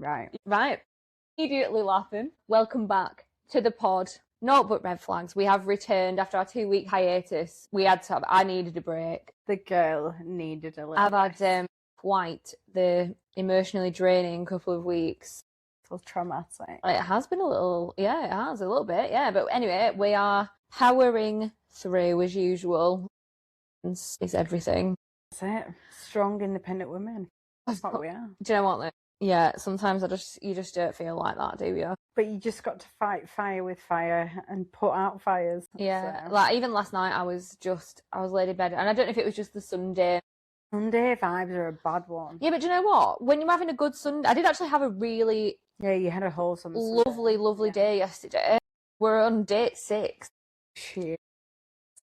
Right. Immediately laughing. Welcome back to the pod. Not but red flags. We have returned after our 2-week hiatus. I needed a break. The girl needed a little I've had quite the emotionally draining couple of weeks. It was traumatic. It has been a little bit, yeah. But anyway, we are powering through as usual. It's everything. That's it. Strong, independent women. That's what we are. Do you know what, though? Yeah, sometimes you just don't feel like that, do you? But you just got to fight fire with fire and put out fires. Yeah, so. Like even last night I was laid in bed and I don't know if it was just the Sunday. Sunday vibes are a bad one. Yeah, but do you know what? When you're having a good Sunday, I did actually have a really... Yeah, you had a wholesome lovely day yesterday. We're on date 6. Shit.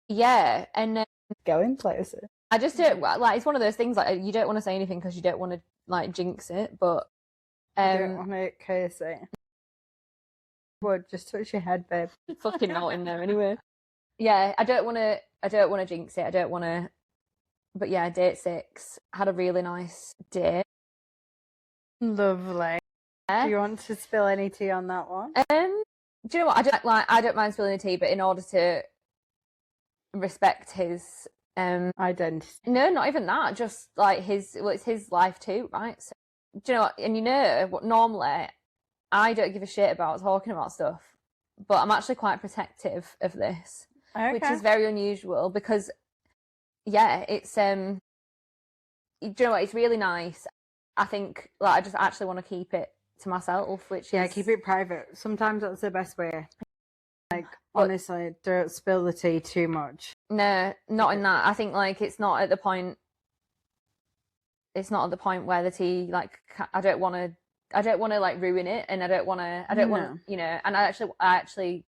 Yeah, and... going places. I just don't... Like, it's one of those things, like, you don't want to say anything because you don't want to, like, jinx it, but... you don't want to curse it. Would just touch your head, babe. Fucking not in there anyway. Yeah, I don't want to jinx it. I don't want to... But yeah, date 6. Had a really nice day. Lovely. Do you want to spill any tea on that one? Do you know what? I don't mind spilling the tea, but in order to respect his identity. No, not even that. Just like it's his life too, right? So, do you know what? And you know what? Normally, I don't give a shit about talking about stuff, but I'm actually quite protective of this, which is very unusual because, yeah, it's do you know what? It's really nice. I think like I just actually want to keep it to myself, which is... keep it private. Sometimes that's the best way. Like, honestly, don't spill the tea too much. No, not in that. I think like it's not at the point where the tea, like, I don't want to like ruin it, and I don't want to, you know, and I actually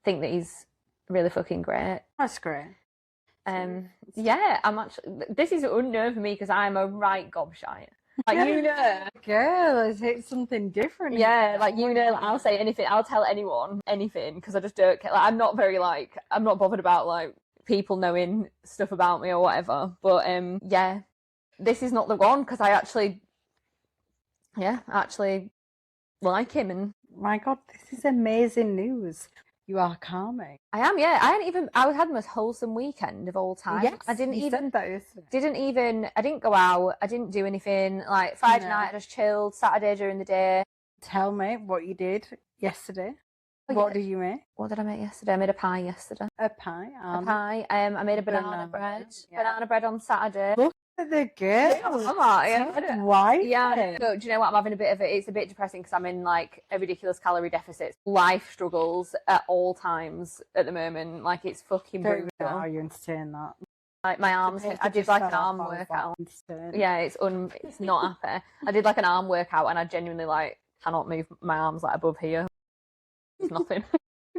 think that he's really fucking great. That's great. Yeah, this is unknown for me because I'm a right gobshite. Like, you know, girl, it's something different. Yeah, like, you know, like, I'll say anything. I'll tell anyone anything because I just don't care. Like, I'm not bothered about like people knowing stuff about me or whatever. But yeah, this is not the one because I actually like him. And my God, this is amazing news. You are calming. I am, yeah. I had the most wholesome weekend of all time. Yes, I didn't go out. I didn't do anything. Like, Friday night, I just chilled. Saturday during the day. Tell me what you did yesterday. What did you make? What did I make yesterday? I made a pie yesterday. A pie? A pie. I made a banana bread. Yeah. Banana bread on Saturday. Look at the girl. Why? Yeah. So, do you know what? I'm having a bit of it. It's a bit depressing because I'm in like a ridiculous calorie deficit. Life struggles at all times at the moment. Like, it's fucking brutal. How are you entertain that? Like, my arms, I did like an arm workout. Yeah, it's not happy. I did like an arm workout and I genuinely like cannot move my arms like above here. It's nothing.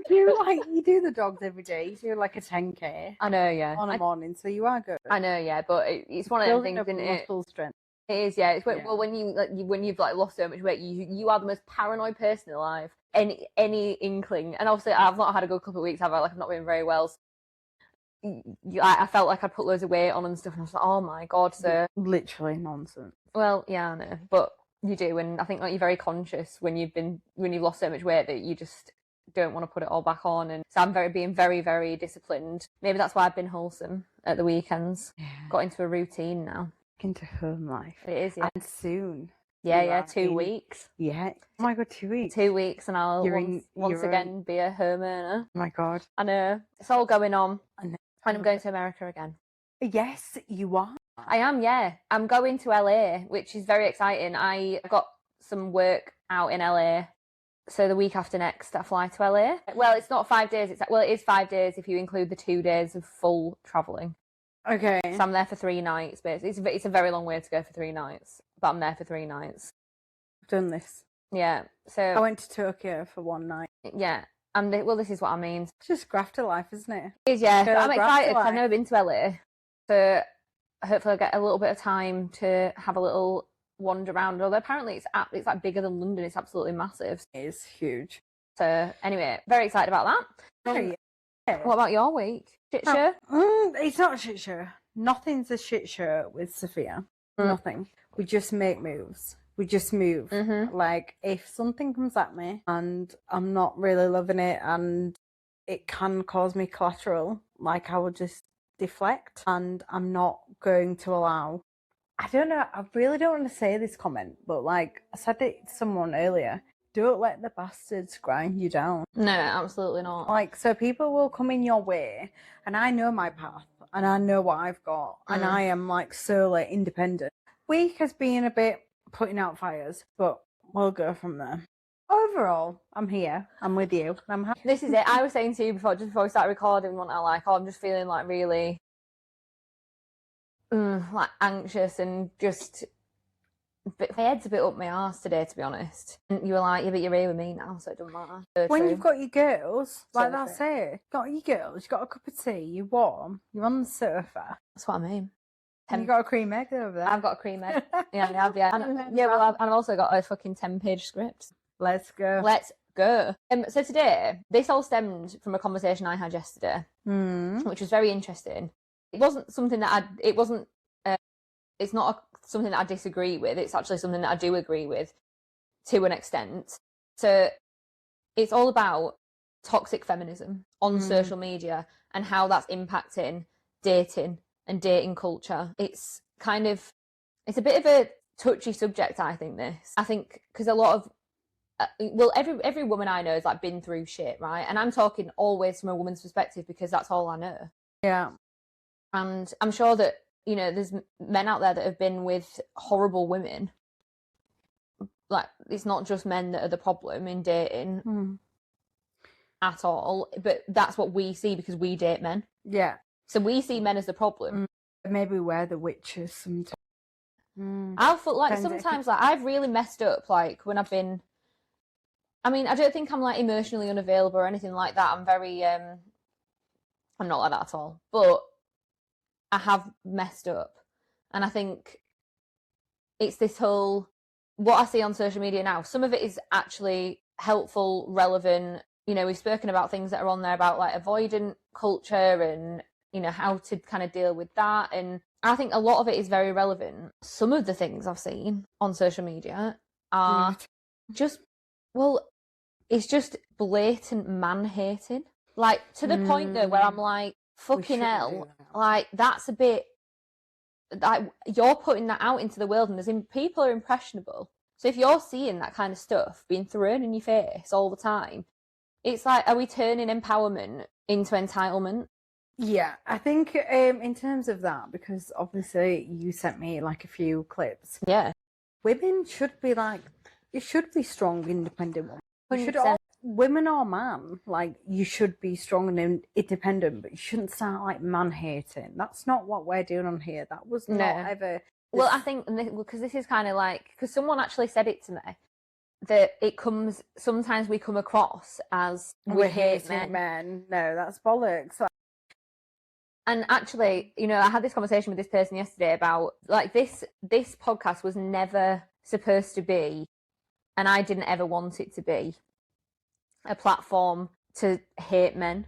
You do the dogs every day. You do like a 10K. I know, yeah. On a morning, so you are good. I know, yeah, but it's one of those things, isn't it? Muscle strength. It is, yeah. It's well, when you've like lost so much weight, you are the most paranoid person alive. Any inkling, and obviously I've not had a good couple of weeks. I've not been very well. So I felt like I'd put loads of weight on and stuff, and I was like, oh my God, so literally nonsense. Well, yeah, I know, but you do, and I think like you're very conscious when you've lost so much weight that you just don't want to put it all back on. And so I'm being very, very disciplined. Maybe that's why I've been wholesome at the weekends. Yeah. Got into a routine now. Into home life. It is, yeah. And soon. Yeah, 2 weeks. Yeah. Oh my God, 2 weeks. 2 weeks and I'll once again be a homeowner. Oh my God. I know. It's all going on. I know. And I'm going to America again. Yes, you are. I am, yeah. I'm going to LA, which is very exciting. I got some work out in LA. So the week after next, I fly to LA. Well, it's not 5 days. It is 5 days if you include the 2 days of full travelling. Okay. So I'm there for 3 nights. Basically. It's a very long way to go for 3 nights, but I'm there for 3 nights. I've done this. Yeah. So I went to Tokyo for 1 night. Yeah. And this is what I mean. It's just grafter life, isn't it? It is, yeah. I'm excited because I've never been to LA. So hopefully I'll get a little bit of time to have a little wander around. Although apparently it's like bigger than London. It's absolutely massive. It is huge. So anyway, very excited about that. Yeah. What about your week? Shit show? It's not a shit show. Nothing's a shit show with Sophia. Nothing. We just make moves. we just move. Like, if something comes at me and I'm not really loving it and it can cause me collateral, like, I will just deflect, and I'm not going to allow. I don't know, I really don't want to say this comment, but like I said it to someone earlier, don't let the bastards grind you down. No, absolutely not. Like, so people will come in your way, and I know my path, and I know what I've got, and I am like solely independent. Week has been a bit putting out fires, but we'll go from there. Overall, I'm here. I'm with you. I'm happy. This is it. I was saying to you before we started recording, when I like, I'm just feeling like really like anxious and just my head's a bit up my arse today, to be honest. And you were like, yeah, but you're here with me now, so it doesn't matter. So when true. you've got your girls, like So that's true. it. Got your girls, you got a cup of tea, you're warm, you're on the sofa. That's what I mean. And you got a cream egg over there. I've got a cream egg. Yeah, I have, yeah. And I've also got a fucking 10-page script. Let's go. Let's go. So today, this all stemmed from a conversation I had yesterday, which was very interesting. It wasn't something that it's not something that I disagree with. It's actually something that I do agree with to an extent. So it's all about toxic feminism on social media and how that's impacting dating and dating culture. It's a bit of a touchy subject, I think, because a lot of every woman I know has like been through shit, right? And I'm talking always from a woman's perspective because that's all I know. Yeah. And I'm sure that, you know, there's men out there that have been with horrible women. Like, it's not just men that are the problem in dating at all, but that's what we see because we date men. Yeah. So we see men as the problem. Maybe we're the witches sometimes. I'll feel like sometimes, like, I've really messed up, like, when I've been... I mean, I don't think I'm, like, emotionally unavailable or anything like that. I'm very... I'm not like that at all. But I have messed up. And I think it's this whole... What I see on social media now, some of it is actually helpful, relevant. You know, we've spoken about things that are on there about, like, avoidant culture and, you know, how to kind of deal with that. And I think a lot of it is very relevant. Some of the things I've seen on social media are just, well, it's just blatant man-hating. Like, to the point, though, where I'm like, fucking hell, like, that's a bit... Like, you're putting that out into the world, and people are impressionable. So if you're seeing that kind of stuff being thrown in your face all the time, it's like, are we turning empowerment into entitlement? Yeah, I think in terms of that, because obviously you sent me like a few clips. Yeah. Women should be like, you should be strong, independent women. Women or man, like, you should be strong and independent, but you shouldn't start like man-hating. That's not what we're doing on here. That was not ever... Well, I think, because this is kind of like, because someone actually said it to me, that sometimes we come across as we hate men. No, that's bollocks. And actually, you know, I had this conversation with this person yesterday about, like, this podcast was never supposed to be, and I didn't ever want it to be, a platform to hate men.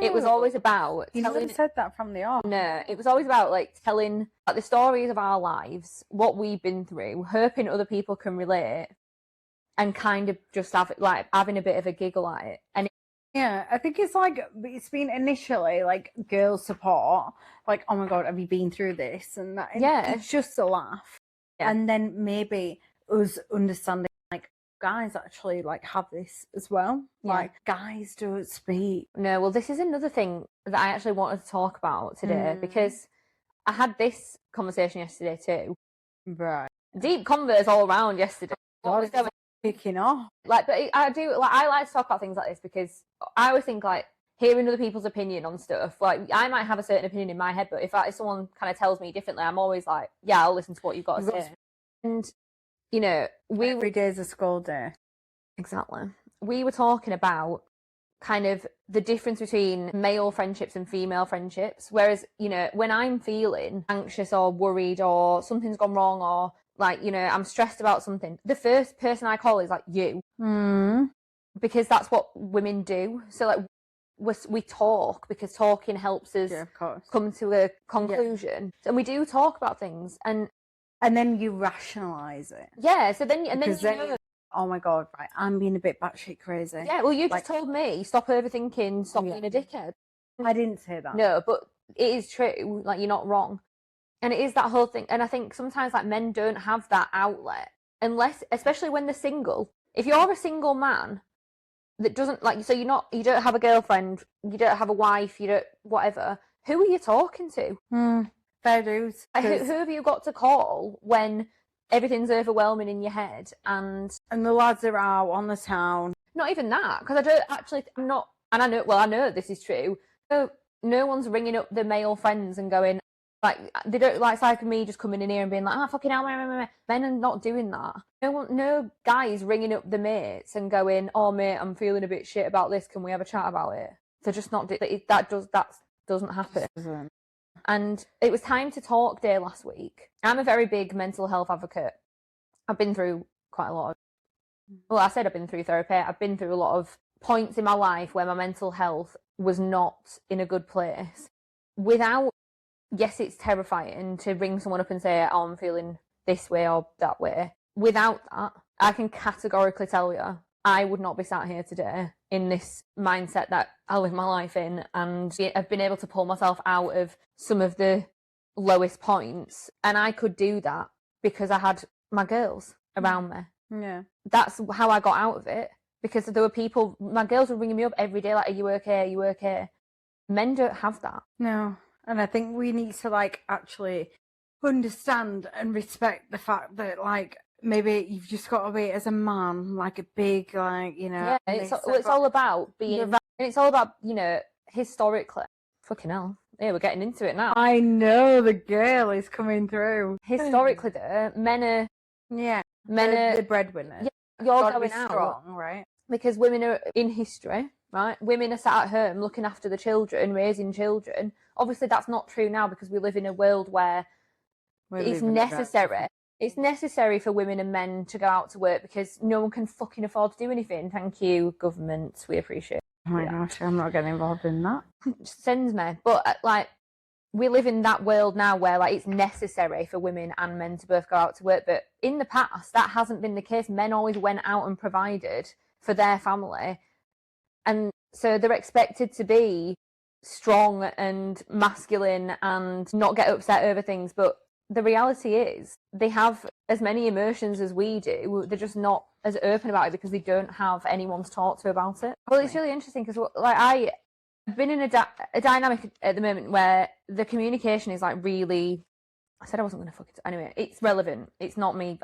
It was always about... You never said that from the off. No, it was always about, like, telling like, the stories of our lives, what we've been through, hoping other people can relate, and kind of just having a bit of a giggle at it. And yeah, I think it's been initially like girl support, like, oh my god, have you been through this? And that, it's just a laugh. Yeah. And then maybe us understanding, like, guys actually like have this as well. Yeah. Like, guys don't speak. No, well, this is another thing that I actually wanted to talk about today, because I had this conversation yesterday too. Right. Deep converse all around yesterday. God, it's picking off. Like, but I like to talk about things like this because I always think, like, hearing other people's opinion on stuff, like, I might have a certain opinion in my head, but if someone kind of tells me differently, I'm always like, yeah, I'll listen to what you've got to say. And, you know, every day is a school day. Exactly. We were talking about kind of the difference between male friendships and female friendships. Whereas, you know, when I'm feeling anxious or worried or something's gone wrong or, like, you know, I'm stressed about something, the first person I call is, like, you. Because that's what women do. So, like, we talk because talking helps us come to a conclusion. And we do talk about things. And And then you rationalise it. Yeah, so then, and then Because you then know, oh my God, right, I'm being a bit batshit crazy. yeah, well, you Like- just told me, stop overthinking, stop Yeah. being a dickhead. I didn't say that. No, but it is true, like, you're not wrong. And it is that whole thing, and I think sometimes, like, men don't have that outlet, unless, especially when they're single. If you're a single man that doesn't, like, so you don't have a girlfriend, you don't have a wife, you don't, whatever, who are you talking to? Fair dues. Who have you got to call when everything's overwhelming in your head? And the lads are out on the town. not even that, because I don't actually, I'm not, and I know this is true. No one's ringing up the male friends and going, like, they don't, like, it's like me just coming in here and being like, fucking hell, men are not doing that. No guys ringing up the mates and going, oh mate, I'm feeling a bit shit about this, can we have a chat about it? They're just not, that doesn't happen. And it was time to talk day last week. I'm a very big mental health advocate. I've been through quite a lot of, well, I said I've been through therapy. I've been through a lot of points in my life where my mental health was not in a good place. Without, yes, it's terrifying to ring someone up and say, oh, I'm feeling this way or that way. Without that, I can categorically tell you, I would not be sat here today in this mindset that I live my life in, and I've been able to pull myself out of some of the lowest points. And I could do that because I had my girls around me. Yeah. That's how I got out of it, because there were people, my girls were ringing me up every day like, are you okay? Are you okay? Men don't have that. No. And I think we need to, like, actually understand and respect the fact that, like, maybe you've just got to be, as a man, like a big, like, you know. Yeah, it's all about being, and it's all about, you know, historically. Fucking hell. Yeah, we're getting into it now. I know, the girl is coming through. Historically, though, men are the breadwinners. Yeah, you're Gotta going be out. Strong, right? Because women are in history, right? Women are sat at home looking after the children, raising children. Obviously, that's not true now because we live in a world where it's necessary. It's necessary for women and men to go out to work because no one can fucking afford to do anything. Thank you, government. We appreciate it. Oh my gosh, I'm not getting involved in that. Sends me. But, like, we live in that world now where, like, it's necessary for women and men to both go out to work. But in the past, that hasn't been the case. Men always went out and provided for their family. And so they're expected to be strong and masculine and not get upset over things. But the reality is they have as many emotions as we do. They're just not as open about it because they don't have anyone to talk to about it. Well, it's really interesting because, like, I've been in a dynamic at the moment where the communication is, like, really, I said I wasn't going to fuck it. Anyway, it's relevant. It's not me.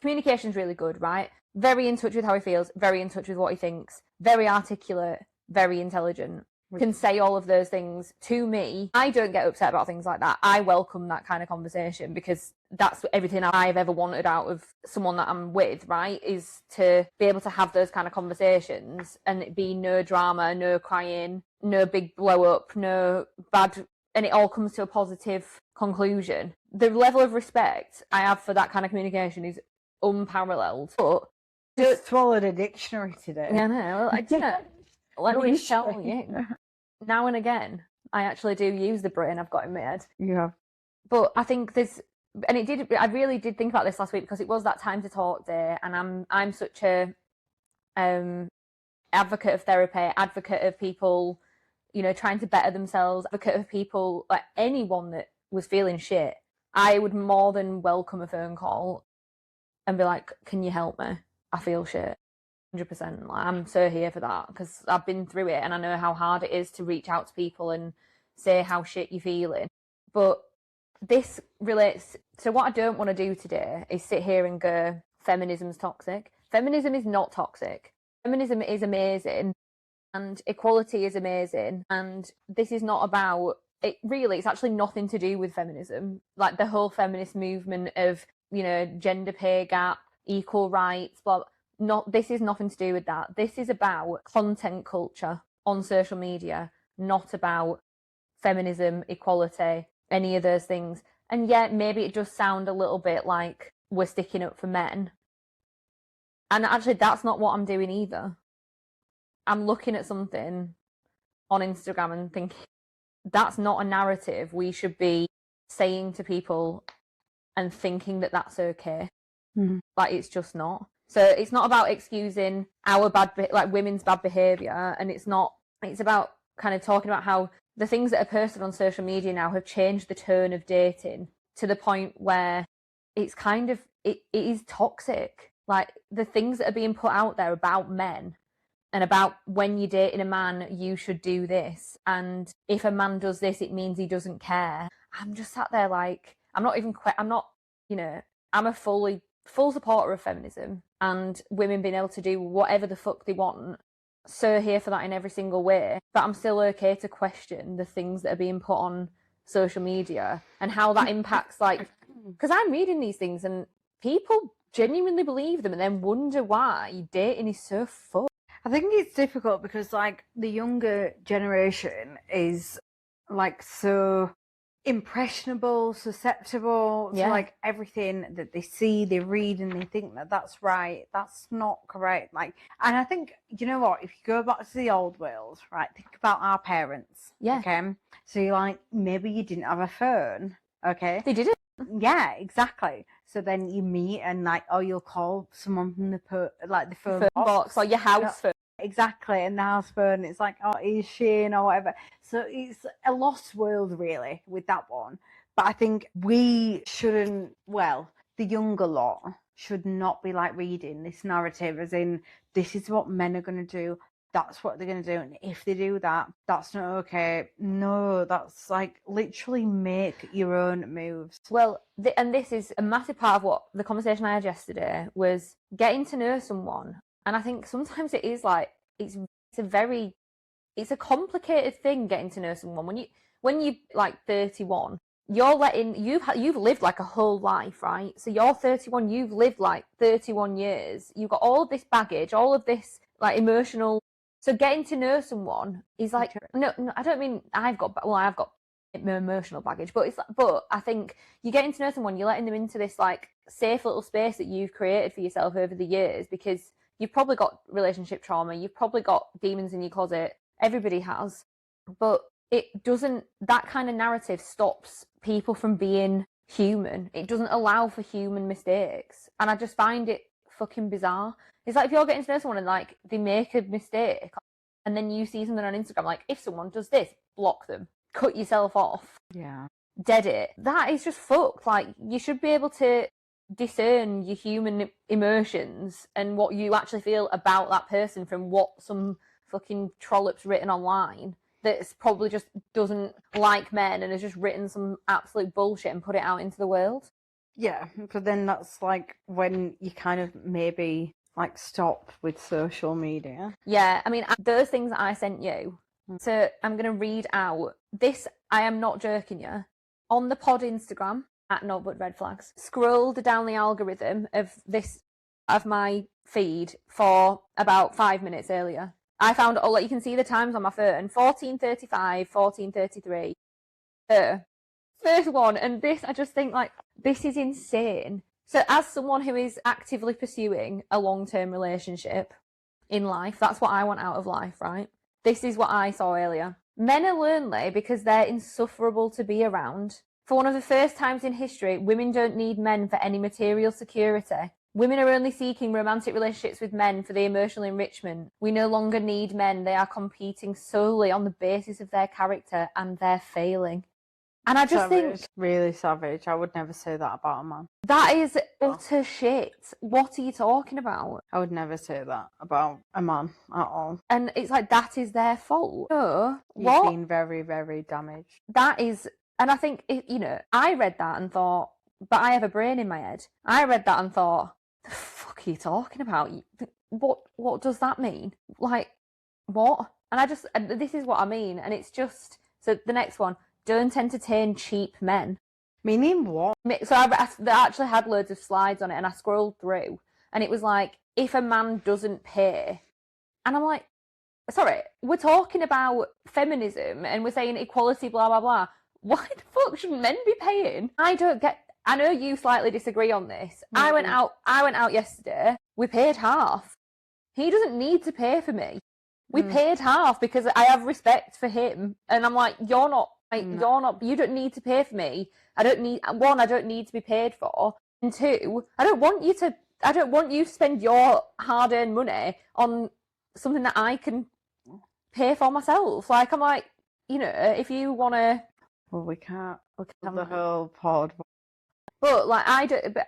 Communication's really good, right? Very in touch with how he feels, very in touch with what he thinks, very articulate, very intelligent. Can say all of those things to me. I don't get upset about things like that. I welcome that kind of conversation because that's everything I've ever wanted out of someone that I'm with, right? Is to be able to have those kind of conversations and it be no drama, no crying, no big blow up, no bad, and it all comes to a positive conclusion. The level of respect I have for that kind of communication is unparalleled. But just swallowed a dictionary today. Yeah, no, I didn't. Let me just tell you, now and again, I actually do use the brain I've got in my head. You have. But I think there's, and I really did think about this last week because it was that time to talk day, and I'm such a advocate of therapy, advocate of people, you know, trying to better themselves, advocate of people, like anyone that was feeling shit. I would more than welcome a phone call and be like, can you help me? I feel shit. 100%. Like, I'm so here for that because I've been through it and I know how hard it is to reach out to people and say how shit you're feeling. But this relates to what I don't want to do today is sit here and go, feminism's toxic. Feminism is not toxic. Feminism is amazing and equality is amazing. And this is not about it. Really, it's actually nothing to do with feminism. Like the whole feminist movement of, you know, gender pay gap, equal rights, blah. This is nothing to do with that. This is about content culture on social media, not about feminism, equality, any of those things. And yet, maybe it does sound a little bit like we're sticking up for men. And actually, that's not what I'm doing either. I'm looking at something on Instagram and thinking, that's not a narrative we should be saying to people and thinking that that's okay. Like, it's just not. So it's not about excusing our women's bad behaviour, and it's about kind of talking about how the things that are posted on social media now have changed the tone of dating to the point where it's kind of, it is toxic. Like, the things that are being put out there about men and about when you're dating a man, you should do this. And if a man does this, it means he doesn't care. I'm just sat there like, I'm a full supporter of feminism and women being able to do whatever the fuck they want. So here for that in every single way. But I'm still okay to question the things that are being put on social media and how that impacts, like, because I'm reading these things and people genuinely believe them and then wonder why dating is so fucked. I think it's difficult because, like, the younger generation is, like, so impressionable, susceptible to, like, everything that they see, they read, and they think that that's right. That's not correct. Like, and I think, you know what, if you go back to the old world, right, think about our parents. Okay, so you're like, maybe you didn't have a phone. Okay, they didn't. Yeah, exactly. So then you meet and, like, oh, you'll call someone from the phone box or your house phone. Exactly, and the house phone, it's like, oh, is Shane or whatever. So it's a lost world, really, with that one. But I think we shouldn't, well, the younger lot should not be, like, reading this narrative as in, this is what men are going to do, that's what they're going to do, and if they do that, that's not okay. No, that's, like, literally make your own moves. Well, and this is a massive part of what the conversation I had yesterday was getting to know someone. And I think sometimes it is like, it's a complicated thing getting to know someone. When you like 31, you've lived like a whole life, right? So you're 31, you've lived like 31 years. You've got all of this baggage, all of this like emotional. So getting to know someone is like, no, I don't mean I've got emotional baggage, but I think you're getting to know someone, you're letting them into this like safe little space that you've created for yourself over the years, because you've probably got relationship trauma, you've probably got demons in your closet, everybody has, but that kind of narrative stops people from being human. It doesn't allow for human mistakes, and I just find it fucking bizarre. It's like, if you're getting to know someone and like they make a mistake and then you see something on Instagram, like, if someone does this, block them, cut yourself off, dead it. That is just fucked. Like, you should be able to discern your human emotions and what you actually feel about that person from what some fucking trollop's written online that's probably just doesn't like men and has just written some absolute bullshit and put it out into the world. Yeah, but then that's like when you kind of maybe like stop with social media. Yeah, I mean, those things that I sent you, so I'm going to read out this. I am not joking you. On the pod Instagram at Not But Red Flags, scrolled down the algorithm of my feed for about 5 minutes earlier. I found, you can see the times on my phone, 14:35, 14:33. First one, and this, I just think, like, this is insane. So as someone who is actively pursuing a long-term relationship in life, that's what I want out of life, right? This is what I saw earlier. Men are lonely because they're insufferable to be around. For one of the first times in history, women don't need men for any material security. Women are only seeking romantic relationships with men for the emotional enrichment. We no longer need men. They are competing solely on the basis of their character, and they're failing. And I just think... Really savage. I would never say that about a man. That is utter shit. What are you talking about? I would never say that about a man at all. And it's like, that is their fault. No. You've been very, very damaged. That is... And I think, I read that and thought, but I have a brain in my head. I read that and thought, the fuck are you talking about? What does that mean? Like, what? And this is what I mean. And it's just... So the next one... Don't entertain cheap men. Meaning what? So I actually had loads of slides on it, and I scrolled through, and it was like, if a man doesn't pay, and I'm like, sorry, we're talking about feminism, and we're saying equality, blah, blah, blah. Why the fuck should men be paying? I know you slightly disagree on this. Mm-hmm. I went out yesterday. We paid half. He doesn't need to pay for me. We paid half because I have respect for him, and I'm like, you're not Like, you don't need to pay for me. I don't need to be paid for. And two, I don't want you to spend your hard-earned money on something that I can pay for myself. Like, I'm like, if you want to... Well, we can't look at the whole pod. But, like,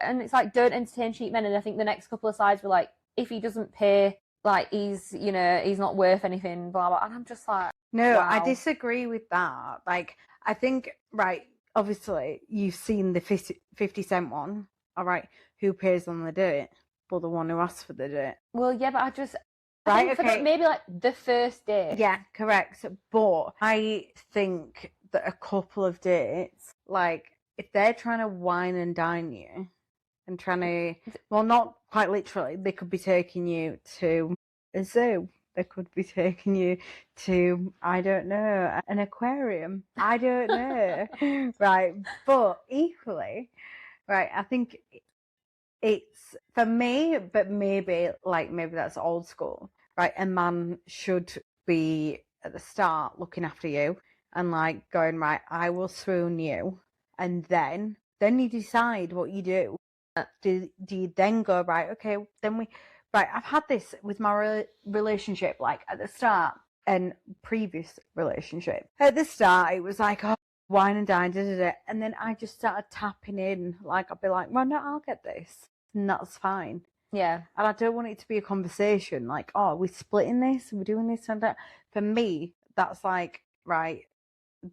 and it's like, don't entertain cheap men. And I think the next couple of slides were like, if he doesn't pay, like, he's not worth anything, blah, blah. And I'm just like... No, wow. I disagree with that. Like, I think, right, obviously, you've seen the 50 Cent one, all right, who pays on the date? Well, the one who asks for the date. Well, yeah, but right, okay. Maybe, like, the first date. Yeah, correct. But I think that a couple of dates, like, if they're trying to wine and dine you and trying to, well, not quite literally, they could be taking you to a zoo. They could be taking you to, I don't know, an aquarium. I don't know. Right. But equally, right, I think it's, for me, but maybe that's old school, right? A man should be at the start looking after you and like going, right, I will swoon you. And then you decide what you do. Do you then go, right, okay, right, I've had this with my relationship, like at the start and previous relationship. At the start, it was like, oh, wine and dine, and then I just started tapping in. Like, I'd be like, well, no, I'll get this. And that's fine. Yeah. And I don't want it to be a conversation like, oh, we're splitting this, we're doing this and that. For me, that's like, right,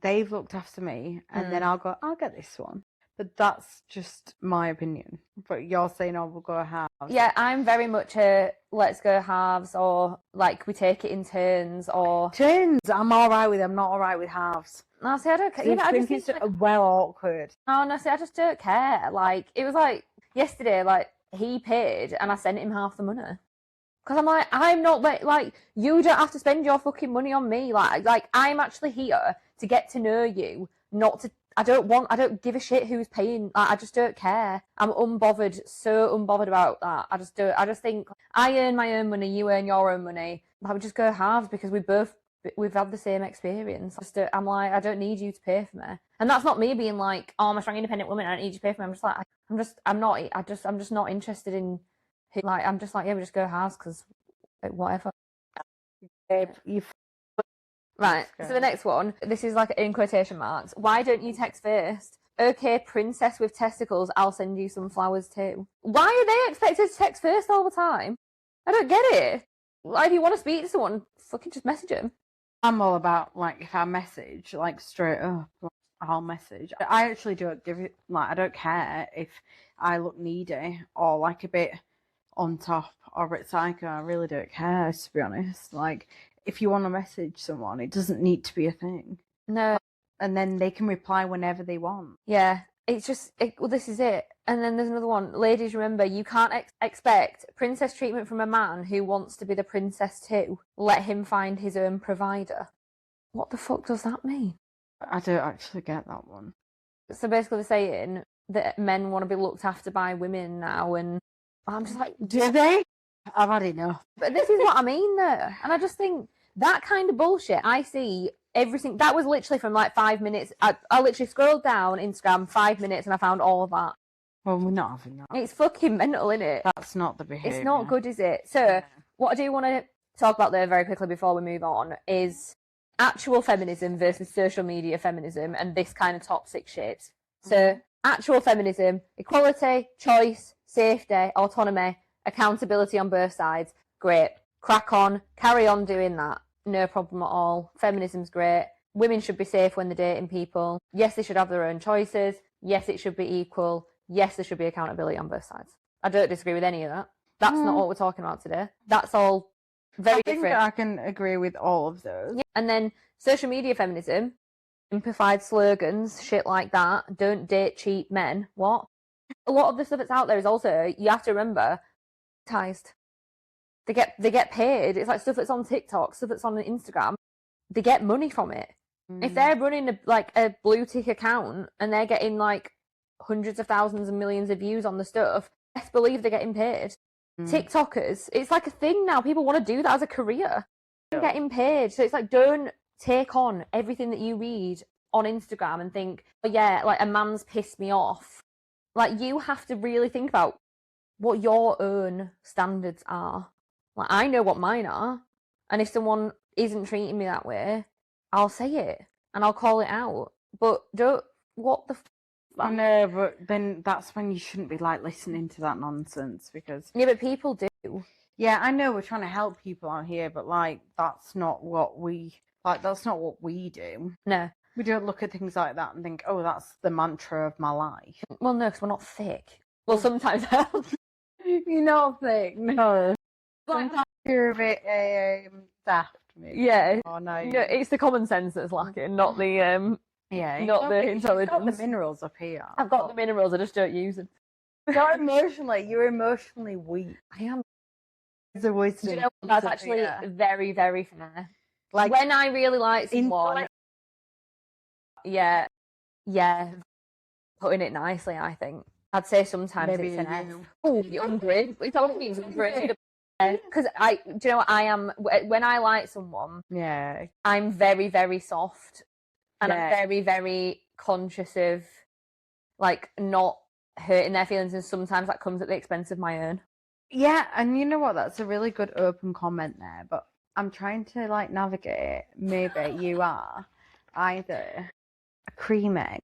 they've looked after me, and then I'll go, I'll get this one. But that's just my opinion. But you're saying, oh, we'll go halves. Yeah, I'm very much a let's go halves, or like we take it in turns, or... Turns, I'm all right with. I'm not all right with halves. No, see, I don't care. Yeah, I think it's well awkward. Oh, no, see, I just don't care. Like, it was like yesterday, like, he paid and I sent him half the money. Because I'm like, I'm not, like, you don't have to spend your fucking money on me. Like I'm actually here to get to know you, not to... I don't give a shit who's paying. Like, I just don't care. I'm so unbothered about that. I just think I earn my own money, you earn your own money. I would just go halves because we've had the same experience. I'm like, I don't need you to pay for me. And that's not me being like, oh, I'm a strong independent woman, I don't need you to pay for me. I'm just like, I'm just not interested in, like, I'm just like, yeah, we just go halves because whatever. Right, so the next one, this is like in quotation marks. Why don't you text first? Okay, princess with testicles, I'll send you some flowers too. Why are they expected to text first all the time? I don't get it. Like, if you want to speak to someone, fucking just message them. I'm all about, like, if I message, like, straight up, I'll message. I actually don't give it, like, I don't care if I look needy or, like, a bit on top or a bit psycho. I really don't care, to be honest. Like, if you want to message someone, it doesn't need to be a thing. No. And then they can reply whenever they want. Yeah, it's just, well, this is it. And then there's another one. Ladies, remember, you can't expect princess treatment from a man who wants to be the princess too. Let him find his own provider. What the fuck does that mean? I don't actually get that one. So basically they're saying that men want to be looked after by women now, and I'm just like... Do they? I've had enough. But this is what I mean, though. And I just think that kind of bullshit, I see everything. That was literally from like 5 minutes. I literally scrolled down Instagram 5 minutes and I found all of that. Well, we're not having that. It's fucking mental, innit? That's not the behaviour. It's not good, is it? So, what I do want to talk about there very quickly before we move on is actual feminism versus social media feminism and this kind of toxic shit. So, actual feminism, equality, choice, safety, autonomy, accountability on both sides. Great. Crack on. Carry on doing that. No problem at all. Feminism's great. Women should be safe when they're dating people. Yes, they should have their own choices. Yes, it should be equal. Yes, there should be accountability on both sides. I don't disagree with any of that. That's not what we're talking about today. That's all very different. I can agree with all of those. Yeah. And then social media feminism, simplified slogans, shit like that. Don't date cheap men. What? A lot of the stuff that's out there is also, you have to remember, monetised. They get paid. It's like stuff that's on TikTok, stuff that's on Instagram. They get money from it. If they're running a blue tick account and they're getting like hundreds of thousands and millions of views on the stuff, best believe they're getting paid. TikTokers, it's like a thing now. People want to do that as a career. They're getting paid. So it's like, don't take on everything that you read on Instagram and think, oh yeah, like a man's pissed me off. Like, you have to really think about what your own standards are. Like, I know what mine are, and if someone isn't treating me that way, I'll say it and I'll call it out. But what the I know, but then that's when you shouldn't be like listening to that nonsense, because yeah, but people do. Yeah, I know we're trying to help people out here, but like that's not what we do. No. We don't look at things like that and think, oh, that's the mantra of my life. Well, no, because we're not thick. Well, sometimes you're not thick, no. Sometimes you're a bit daft. Maybe. Yeah. Oh, no, it's the common sense that's lacking, not the not the intelligence. You've got the minerals up here. I've got the minerals, I just don't use them. You're emotionally weak. I am. It's a wisdom. Do you know what? That's actually very, very fair. Like, when I really like someone, yeah, putting it nicely, I think. I'd say sometimes Maybe it's an F. Oh, you're ungrateful. It's all means ungrateful. Because do you know what I am? When I like someone, I'm very, very soft, and I'm very, very conscious of like not hurting their feelings, and sometimes that comes at the expense of my own. Yeah, and you know what? That's a really good open comment there, but I'm trying to like navigate. Maybe you are either a cream egg.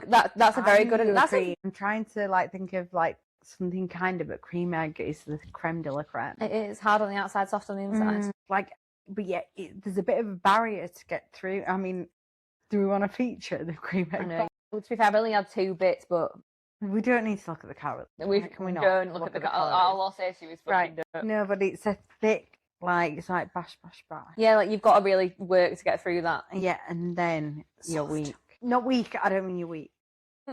That's a very good. I'm trying to like think of like something kind of, but cream egg is the creme de la creme. It is hard on the outside, soft on the inside. But yeah, there's a bit of a barrier to get through. I mean, do we want to feature the cream egg? I know. Well, to be fair, I've only had 2 bits, but we don't need to look at the calories. Can we not don't look at the calories? All I'll say to you is fucking don't. No, but it's a thick, like it's like bash. Yeah, like you've got to really work to get through that. Yeah, and then you're weak. Not weak. I don't mean you're weak.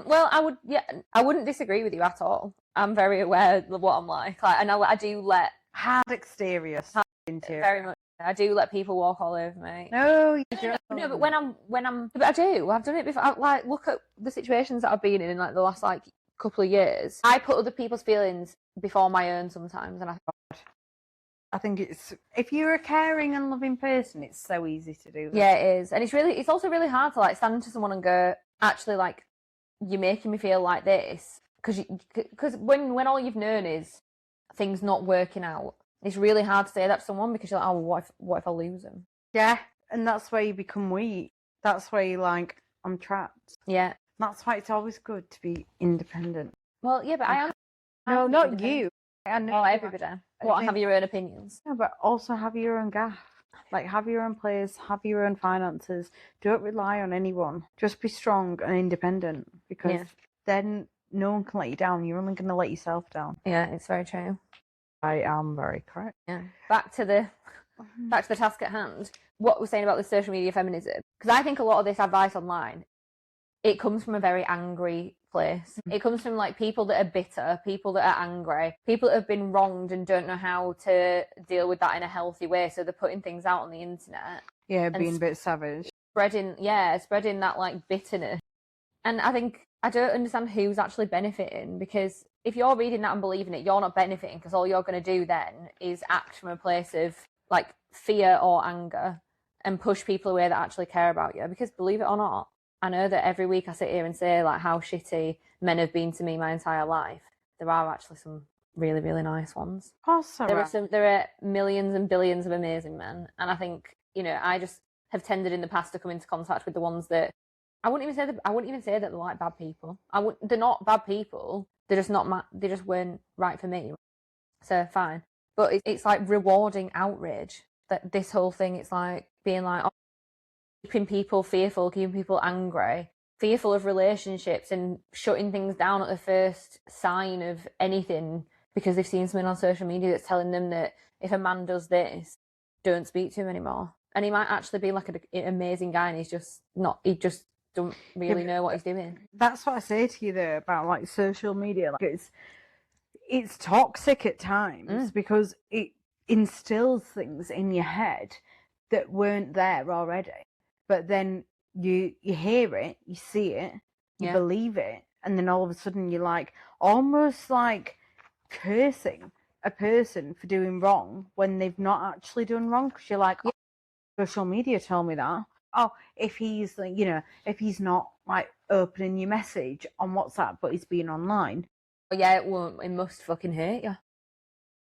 Well, I wouldn't disagree with you at all. I'm very aware of what I'm like and I do let hard exterior, interior. Very much. I do let people walk all over me. No, you don't. No, but but I do. I've done it before. Like, look at the situations that I've been in like the last like couple of years. I put other people's feelings before my own sometimes, and I think it's, if you're a caring and loving person, it's so easy to do that. Yeah, it is, and it's also really hard to like stand to someone and go, actually, like, you're making me feel like this, because when all you've known is things not working out, it's really hard to say that to someone, because you're like, oh, what if I lose them? Yeah, and that's where you become weak. That's where you're like, I'm trapped. Yeah. That's why it's always good to be independent. Well, yeah, but I am. No, not you. I know everybody. Well, have your own opinions. No, but also have your own gaff. Like, have your own place, have your own finances. Don't rely on anyone. Just be strong and independent, because then no one can let you down. You're only going to let yourself down. Yeah, it's very true. I am very correct. Yeah. Back to the task at hand. What we're saying about the social media feminism, because I think a lot of this advice online, it comes from a very angry place. It comes from like people that are bitter, people that are angry, people that have been wronged and don't know how to deal with that in a healthy way. So they're putting things out on the internet. Yeah, being a bit savage. Spreading that like bitterness. And I don't understand who's actually benefiting, because if you're reading that and believing it, you're not benefiting, because all you're going to do then is act from a place of like fear or anger and push people away that actually care about you. Because believe it or not, I know that every week I sit here and say like how shitty men have been to me my entire life. There are actually some really, really nice ones. Of course there are millions and billions of amazing men, and I think, I just have tended in the past to come into contact with the ones that I wouldn't even say that they're like bad people. They're not bad people. They're just not. They just weren't right for me. So fine, but it's like rewarding outrage. That this whole thing, it's like being like, keeping people fearful, keeping people angry, fearful of relationships, and shutting things down at the first sign of anything, because they've seen something on social media that's telling them that if a man does this, don't speak to him anymore. And he might actually be like an amazing guy, and he just don't really know what he's doing. That's what I say to you there about like social media. Like it's toxic at times, because it instills things in your head that weren't there already. But then you hear it, you see it, you believe it, and then all of a sudden you're like almost like cursing a person for doing wrong when they've not actually done wrong, because you're like, social media told me that. oh, if he's like, if he's not like opening your message on WhatsApp, but he's been online. Yeah, it must fucking hurt you.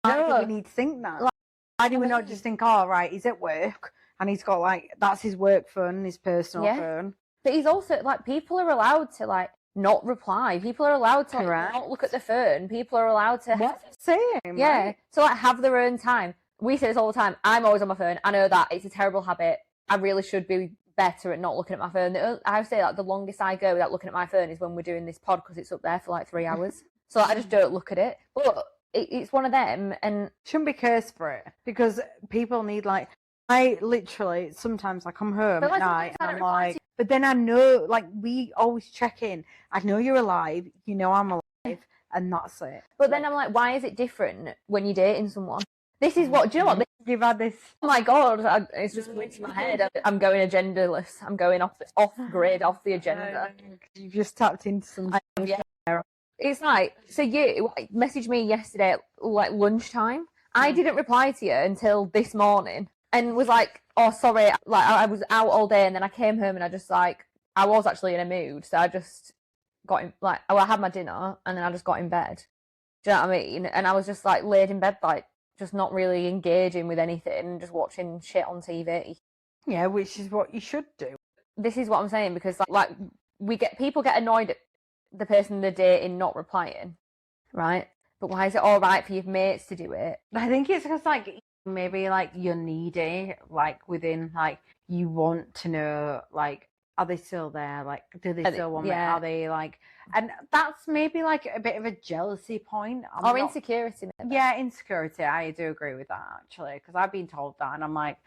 Why do we need to think that? Like, why do we not just think, oh, right, he's at work and he's got like, that's his work phone, his personal phone. But he's also like, people are allowed to like not reply. People are allowed to like, not look at the phone. People are allowed to same. Yeah. Right? So like have their own time. We say this all the time. I'm always on my phone. I know that it's a terrible habit. I really should be better at not looking at my phone. I say like the longest I go without looking at my phone is when we're doing this pod because it's up there for like 3 hours. So like, I just don't look at it. But it's one of them, and shouldn't be cursed for it because people need like. I literally sometimes I come home at night and I'm like, but then I know like we always check in. I know you're alive. You know I'm alive, and that's it. But then I'm like, why is it different when you're dating someone? This is what, do you know what? You've had this. Oh my God, it's just going to my head. I'm going agendaless. I'm going off grid, off the agenda. You've just tapped into something. It's like, so you messaged me yesterday at like lunchtime. I didn't reply to you until this morning and was like, oh, sorry. Like I was out all day and then I came home and I just like, I was actually in a mood. So I just got in, like, I had my dinner and then I just got in bed. Do you know what I mean? And I was just like laid in bed, like, just not really engaging with anything, just watching shit on TV. Yeah, which is what you should do. This is what I'm saying, because like people get annoyed at the person they're dating not replying, right? But why is it all right for your mates to do it? I think it's because like maybe like you're needy, like within like you want to know like are they still there? Like do they still want me? Are they like, and that's maybe like a bit of a jealousy point. Or insecurity. Maybe. Yeah, insecurity. I do agree with that actually, because I've been told that and I'm like,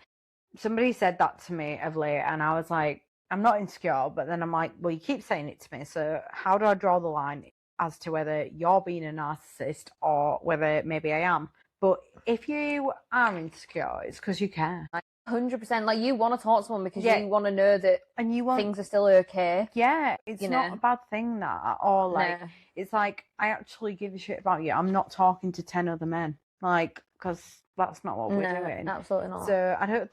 somebody said that to me of late and I was like, I'm not insecure, but then I'm like, well, you keep saying it to me, so how do I draw the line as to whether you're being a narcissist or whether maybe I am? But if you are insecure, it's because you care. 100%. Like you want to talk to someone because you want to know that and you want things are still okay. Yeah, it's not a bad thing that at all. Like it's like I actually give a shit about you. I'm not talking to 10 other men, like because that's not what we're doing. Absolutely not. So I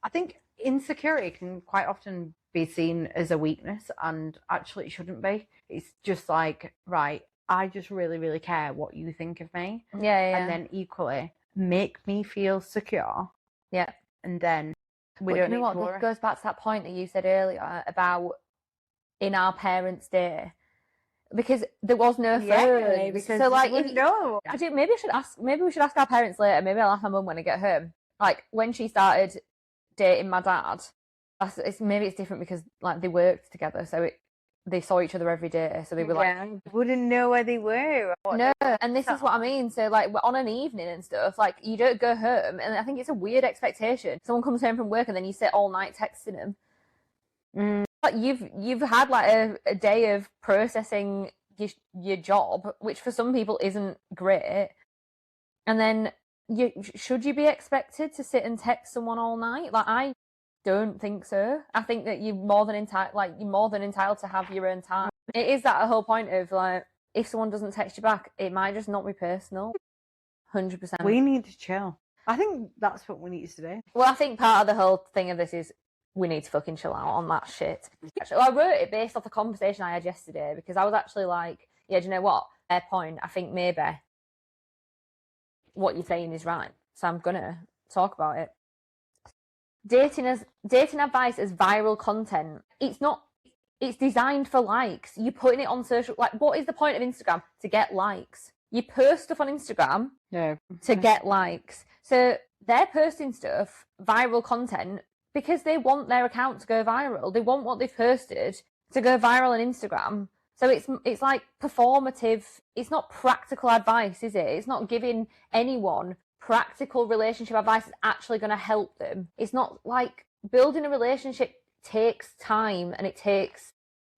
think insecurity can quite often be seen as a weakness, and actually it shouldn't be. It's just like, right, I just really, really care what you think of me. Yeah. And then equally make me feel secure. Yeah. And then we don't know what this goes back to that point that you said earlier about in our parents' day. Because there was no phones. So like maybe we should ask our parents later. Maybe I'll ask my mum when I get home. Like when she started dating my dad, maybe it's different because like they worked together, so they saw each other every day, so they were like wouldn't know where they were. And this is what I mean. So like we're on an evening and stuff, like you don't go home, and I think it's a weird expectation. Someone comes home from work and then you sit all night texting them. Like you've had like a day of processing your job, which for some people isn't great, and then should you be expected to sit and text someone all night? Like I don't think so. I think that you're more than entitled to have your own time. It is that whole point of like, if someone doesn't text you back, it might just not be personal. 100%. We need to chill. I think that's what we need to do. Well, I think part of the whole thing of this is we need to fucking chill out on that shit. Actually, I wrote it based off the conversation I had yesterday because I was actually like, yeah, do you know what? Fair point. I think maybe what you're saying is right. So I'm gonna talk about it. Dating advice as viral content. It's designed for likes. You're putting it on social, like what is the point of Instagram? To get likes. You post stuff on Instagram to get likes. So they're posting stuff, viral content, because they want their account to go viral. They want what they've posted to go viral on Instagram. So it's like performative. It's not practical advice, is it? It's not giving anyone practical relationship advice that's actually going to help them. It's not like building a relationship takes time and it takes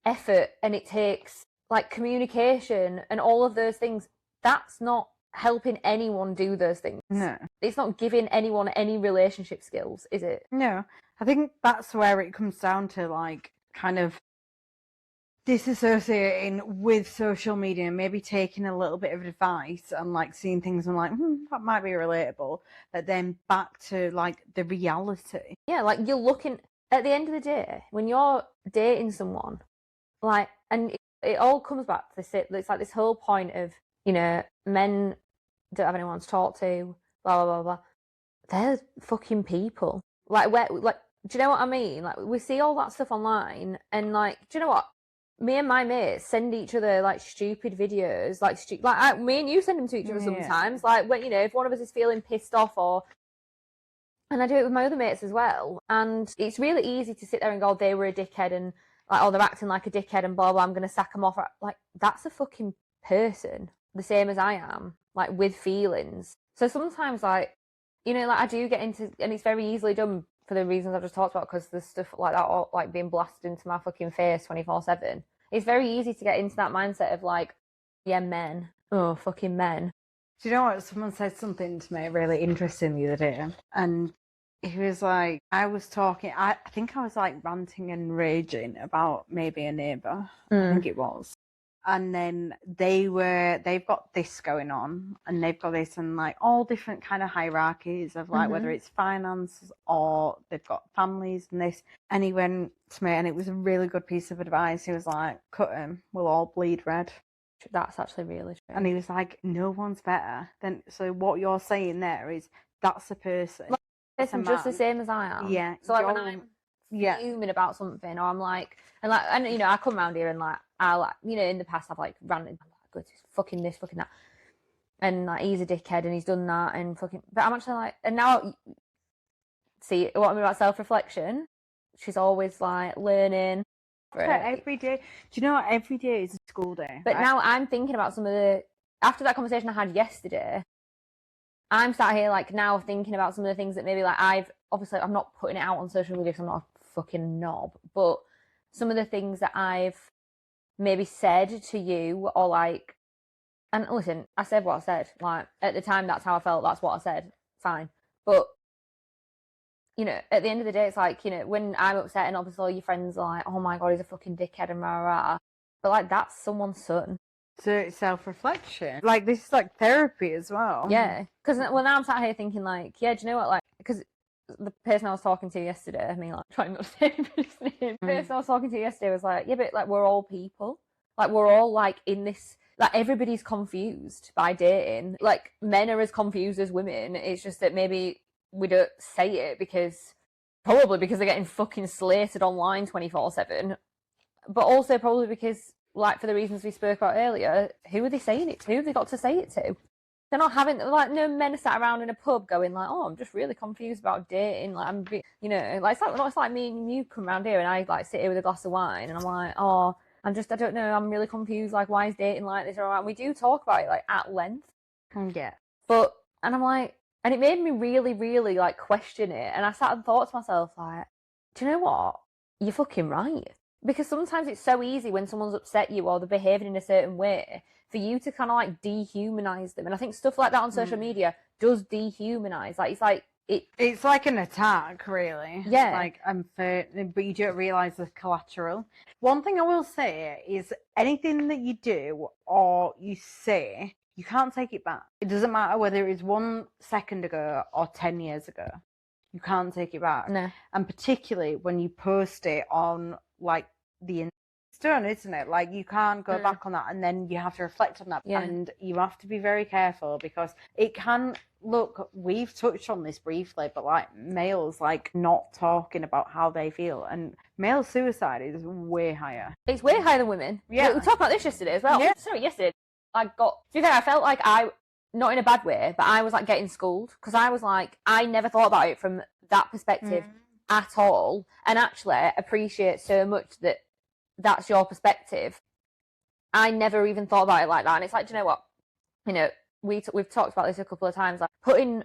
effort and it takes like communication and all of those things. That's not helping anyone do those things. No. It's not giving anyone any relationship skills, is it? No. I think that's where it comes down to like kind of disassociating with social media and maybe taking a little bit of advice and like seeing things and like that might be relatable, but then back to like the reality. Yeah, like you're looking at the end of the day, when you're dating someone, like, and it all comes back to this, it's like this whole point of, you know, men don't have anyone to talk to, blah, blah, blah, blah. They're fucking people. Like, do you know what I mean? Like, we see all that stuff online, and like, do you know what? Me and my mates send each other like stupid videos, like me and you send them to each other sometimes. Like, when, you know, if one of us is feeling pissed off, or and I do it with my other mates as well. And it's really easy to sit there and go, they were a dickhead, and like, oh, they're acting like a dickhead, and blah blah. I'm gonna sack them off. Like, that's a fucking person, the same as I am, like, with feelings. So sometimes, like, you know, like, I do get into, and it's very easily done for the reasons I've just talked about, because there's stuff like that, all, like, being blasted into my fucking face 24/7. It's very easy to get into that mindset of like, yeah, men, oh, fucking men. Do you know what? Someone said something to me really interesting the other day, and he was like, I was talking, I think I was like ranting and raging about maybe a neighbour, I think it was. And then they've got this going on, and they've got this, and like all different kind of hierarchies of like whether it's finance or they've got families and this. And he went to me, and it was a really good piece of advice. He was like, cut him, we'll all bleed red. That's actually really true. And he was like, no one's better than, so what you're saying there is, that's a person. Like, person just the same as I am. Yeah. So like, when I'm fuming about something, or I'm like, and you know, I come around here and like, I like, you know, in the past I've like ranted, like, fucking this, fucking that, and like, he's a dickhead and he's done that, and fucking, but I'm actually like, and now, see what I mean about self-reflection, she's always like learning. Every day. Do you know what? Every day is a school day. But now I'm thinking about some of the, after that conversation I had yesterday, I'm sat here like now thinking about some of the things that maybe like I'm not putting it out on social media because I'm not a fucking knob, but some of the things that I've maybe said to you, or like, and listen, I said what I said, like, at the time that's how I felt, that's what I said, fine. But, you know, at the end of the day, it's like, you know, when I'm upset and obviously all your friends are like, oh my god, he's a fucking dickhead and rah rah, but like, that's someone's son. So it's self-reflection. Like, this is like therapy as well. Yeah, because well, now I'm sat here thinking like, yeah, do you know what, like, because the person I was talking to yesterday, I mean, like, trying not to say anybody's name, the person I was talking to yesterday was like, yeah, but like, we're all people, like, we're all like in this, like, everybody's confused by dating, like, men are as confused as women, it's just that maybe we don't say it probably because they're getting fucking slated online 24/7, but also probably because, like, for the reasons we spoke about earlier, who are they saying it to? Who have they got to say it to? They're not having, like, no men sat around in a pub going like, oh, I'm just really confused about dating, like, you know, like, it's like me and you come around here and I like sit here with a glass of wine and I'm like, oh, I don't know, I'm really confused, like, why is dating like this? And we do talk about it like at length. Yeah. But, and I'm like, and it made me really, really like question it. And I sat and thought to myself, like, do you know what? You're fucking right. Because sometimes it's so easy when someone's upset you or they're behaving in a certain way for you to kind of like dehumanize them. And I think stuff like that on social media does dehumanize. Like, it's like an attack, really. Yeah. Like, but you don't realise the collateral. One thing I will say is anything that you do or you say, you can't take it back. It doesn't matter whether it was 1 second ago or 10 years ago. You can't take it back. No. And particularly when you post it on, like, the internet, it's done, isn't it? Like, you can't go back on that, and then you have to reflect on that. Yeah. And you have to be very careful, because it can, look, we've touched on this briefly, but like, males like not talking about how they feel, and male suicide is way higher. It's way higher than women. Yeah. We talked about this yesterday as well. Yeah. Sorry, yesterday. To be fair, I felt like not in a bad way, but I was like getting schooled, because I was like, I never thought about it from that perspective at all, and actually appreciate so much that that's your perspective. I never even thought about it like that. And it's like, do you know what? You know, we've talked about this a couple of times, like, putting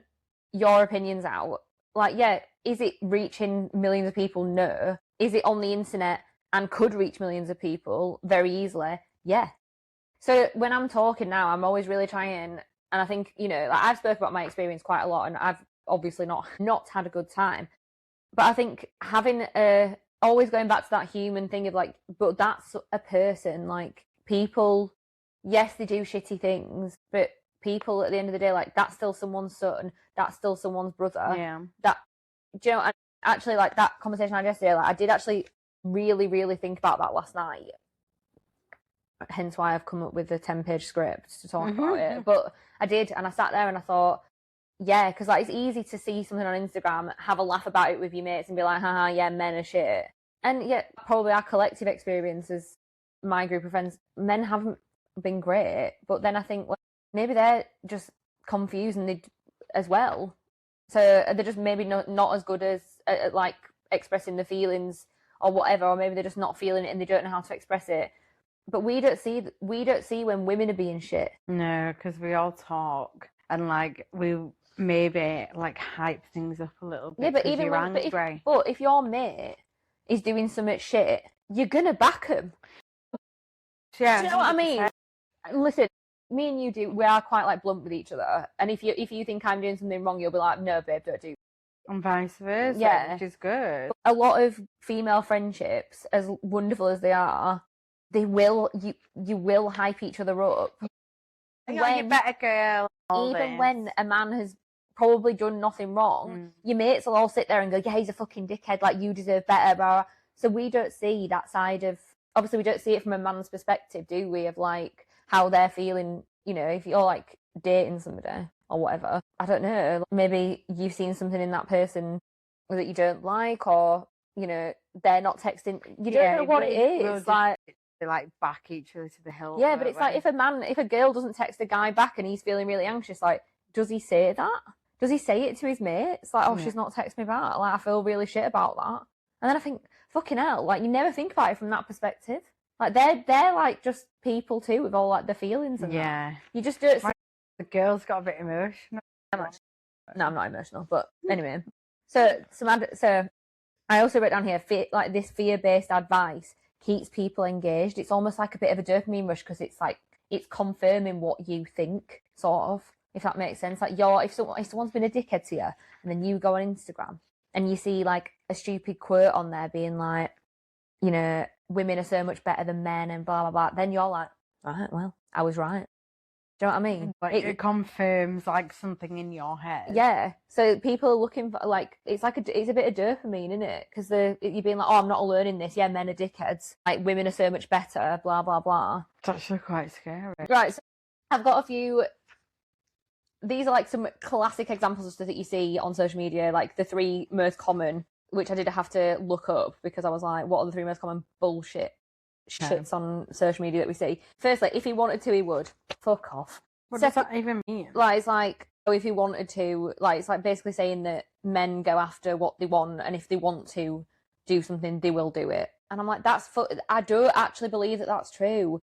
your opinions out, like, yeah, is it reaching millions of people? No. Is it on the internet and could reach millions of people very easily? Yeah. So when I'm talking now, I'm always really trying, and I think, you know, like, I've spoken about my experience quite a lot, and I've obviously not had a good time. But I think having always going back to that human thing of like, but that's a person, like, people, yes, they do shitty things, but people at the end of the day, like, that's still someone's son, that's still someone's brother. Yeah. That, do you know, actually, like, that conversation I had yesterday, like, I did actually really, really think about that last night. Hence why I've come up with a 10-page script to talk about it. But I did, and I sat there and I thought, yeah, because like, it's easy to see something on Instagram, have a laugh about it with your mates and be like, haha, yeah, men are shit. And yet, probably our collective experience as my group of friends, men haven't been great. But then I think, well, maybe they're just confused and as well. So they're just maybe not as good as like expressing the feelings or whatever, or maybe they're just not feeling it and they don't know how to express it. But we don't see when women are being shit. No, because we all talk and like we maybe like hype things up a little bit. Yeah, but even if your mate is doing so much shit, you're gonna back him. Yeah, do you know what I mean? Listen, me and you we are quite like blunt with each other. And if you think I'm doing something wrong, you'll be like, no, babe, don't do. And vice versa, yeah, which is good. A lot of female friendships, as wonderful as they are, you will hype each other up. When you're better girl. Even when a man has probably done nothing wrong, your mates will all sit there and go, yeah, he's a fucking dickhead, like, you deserve better, blah. So we don't see that side of, obviously we don't see it from a man's perspective, do we, of like how they're feeling, you know, if you're like dating somebody or whatever. I don't know, maybe you've seen something in that person that you don't like, or, you know, they're not texting, you don't know what it is. They like back each other to the hill. Yeah, but it's like if a girl doesn't text a guy back and he's feeling really anxious, like, does he say that? Does he say it to his mates? Like, oh, she's not texting me back. Like, I feel really shit about that. And then I think, fucking hell, like, you never think about it from that perspective. Like, they're like just people too, with all like the feelings and that. You just do it. The girl's got a bit emotional. No, I'm not emotional, but anyway. So I also wrote down here, like, this fear-based advice keeps people engaged. It's almost like a bit of a dopamine rush because it's like it's confirming what you think, sort of, if that makes sense. Like, if someone's been a dickhead to you, and then you go on Instagram and you see like a stupid quote on there being like, you know, women are so much better than men and blah blah blah, then you're like, right, well, I was right. Do you know what I mean? Like, it confirms like something in your head. Yeah. So people are looking for, like, it's a bit of dopamine, isn't it? Because you're being like, oh, I'm not learning this. Yeah, men are dickheads. Like, women are so much better. Blah blah blah. It's actually quite scary. Right. So I've got a few. These are like some classic examples of stuff that you see on social media, like the 3 most common, which I did have to look up because I was like, what are the 3 most common bullshit shits on social media that we see? Firstly, if he wanted to, he would. Fuck off. What does that even mean? Like, it's like, oh, if he wanted to, like, it's like basically saying that men go after what they want, and if they want to do something, they will do it. And I'm like, I don't actually believe that that's true.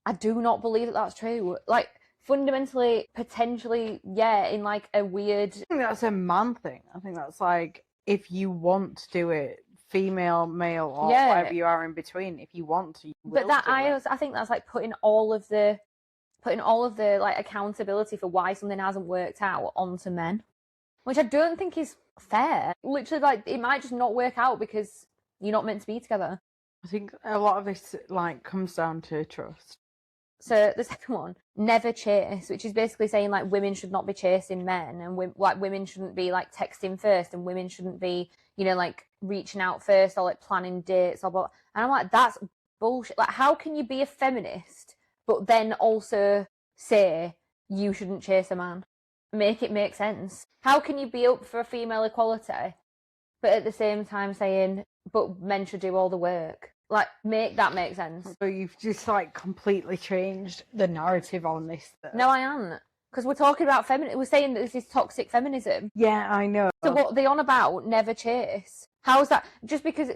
I do not believe that that's true. Like, fundamentally, potentially, yeah, in like a weird... I think that's a man thing. I think that's like, if you want to do it, female, male, or whatever you are in between, if you want to, you will. But I think that's like putting all of the like accountability for why something hasn't worked out onto men, which I don't think is fair. Literally, like, it might just not work out because you're not meant to be together. I think a lot of this like comes down to trust. So the second one, never chase, which is basically saying like women should not be chasing men, and women shouldn't be like texting first, and women shouldn't be, you know, like reaching out first or like planning dates or what. And I'm like, that's bullshit. Like, how can you be a feminist but then also say you shouldn't chase a man? Make it make sense. How can you be up for female equality but at the same time saying but men should do all the work? Like, make that make sense. So you've just like completely changed the narrative on this. No, I am. Because we're talking about we're saying that this is toxic feminism. Yeah, I know. So what they on about, never chase. How's that? Just because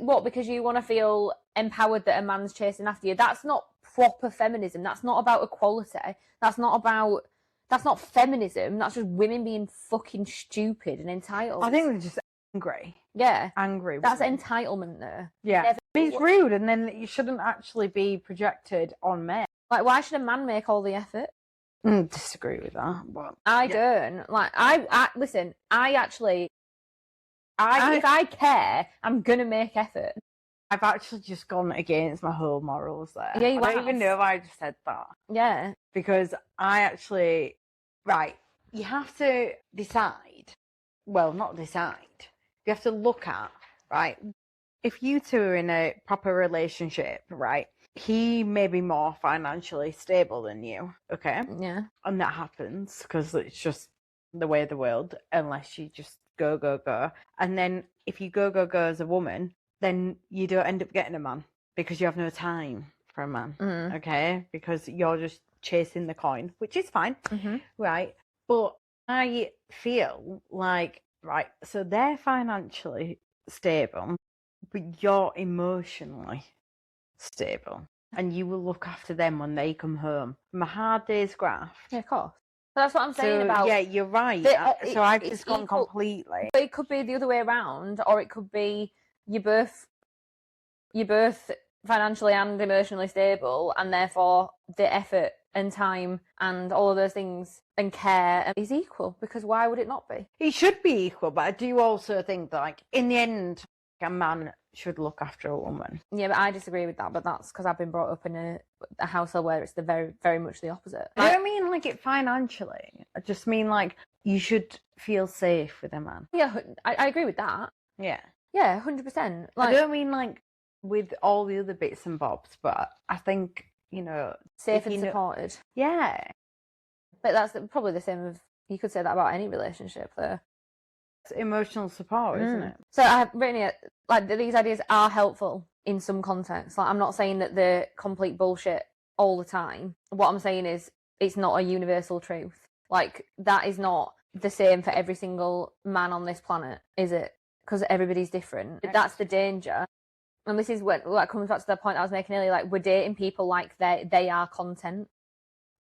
you want to feel empowered that a man's chasing after you? That's not proper feminism. That's not about equality. That's not feminism. That's just women being fucking stupid and entitled. I think they're just angry. Yeah. Angry. That's entitlement there. Yeah. It's rude, and then you shouldn't actually be projected on men. Like, why should a man make all the effort? Disagree with that, but I don't. Like, I listen, if I care, I'm gonna make effort. I've actually just gone against my whole morals there. Yeah, you I don't even know if I just said that. Yeah. Because you have to decide. Well, not decide. you have to look at, right? If you two are in a proper relationship, right? He may be more financially stable than you, okay? Yeah. And that happens because it's just the way of the world, unless you just go, go, go. And then if you go, go, go as a woman, then you don't end up getting a man because you have no time for a man, okay? Because you're just chasing the coin, which is fine, right? But I feel like, right, so they're financially stable, but you're emotionally stable. And you will look after them when they come home from a hard day's graft. Yeah, of course. That's what I'm saying about. Yeah, you're right. So I've just gone completely. But it could be the other way around, or it could be you're both financially and emotionally stable, and therefore the effort and time and all of those things and care is equal. Because why would it not be? It should be equal, but I do also think that, like, in the end, a man should look after a woman. Yeah, but I disagree with that. But that's because I've been brought up in a household where it's the very, very much the opposite. I don't mean like it financially. I just mean like you should feel safe with a man. Yeah, I agree with that. Yeah. Yeah, 100%. I don't mean like with all the other bits and bobs, but I think, you know, safe and supported. Yeah. But that's probably the same of, you could say that about any relationship though. It's emotional support, isn't it? So I've written it, like, these ideas are helpful in some contexts. Like, I'm not saying that they're complete bullshit all the time. What I'm saying is it's not a universal truth. Like, that is not the same for every single man on this planet, is it? Because everybody's different. That's the danger. And this is what comes back to the point I was making earlier. Like, we're dating people like they are content,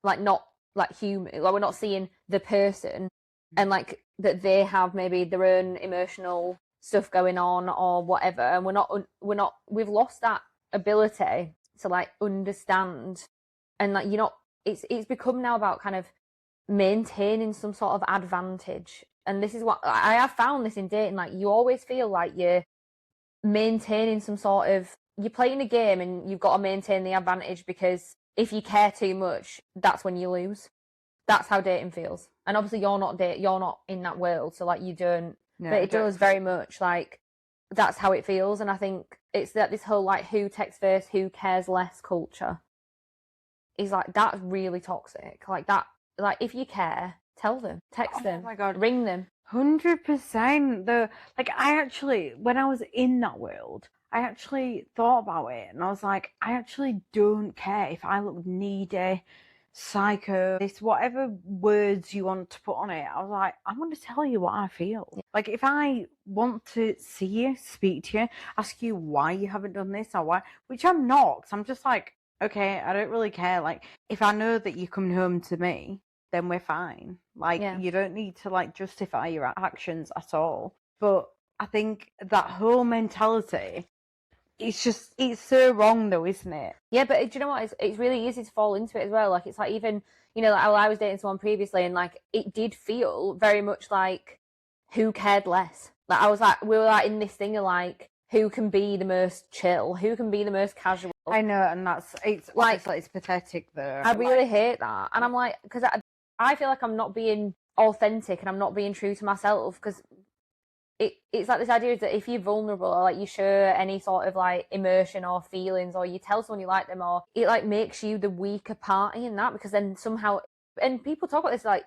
like, not like human. Like, we're not seeing the person, and like that they have maybe their own emotional stuff going on or whatever. And we've lost that ability to like understand, and like it's become now about kind of maintaining some sort of advantage. And this is what I have found this in dating. Like, you always feel like you're maintaining some sort of, you're playing a game and you've got to maintain the advantage, because if you care too much, that's when you lose. That's how dating feels. And obviously you're not in that world, so like you don't, but it does very much, like, that's how it feels. And I think it's that this whole like who texts first, who cares less culture is like, that's really toxic. Like that, like, if you care, tell them, text them, my God, ring them. 100%. Like, I actually, when I was in that world, I actually thought about it, and I was like, I actually don't care if I look needy, psycho, this, whatever words you want to put on it. I was like, I'm going to tell you what I feel. Yeah. Like, if I want to see you, speak to you, ask you why you haven't done this or why, which I'm not, 'cause I'm just like, okay, I don't really care. Like, if I know that you're coming home to me, then we're fine. Like, you don't need to like justify your actions at all. But I think that whole mentality, it's so wrong though, isn't it? Yeah, but do you know what? It's really easy to fall into it as well. Like, it's like, even, you know, like, I was dating someone previously, and like it did feel very much like who cared less. Like, I was like, we were like in this thing of like, who can be the most chill, who can be the most casual. I know, and it's like, it's pathetic though. I really hate that, and I'm like, because I feel like I'm not being authentic and I'm not being true to myself, because it's like this idea is that if you're vulnerable, or like you share any sort of like emotion or feelings, or you tell someone you like them, or it like makes you the weaker party in that, because then somehow, and people talk about this like,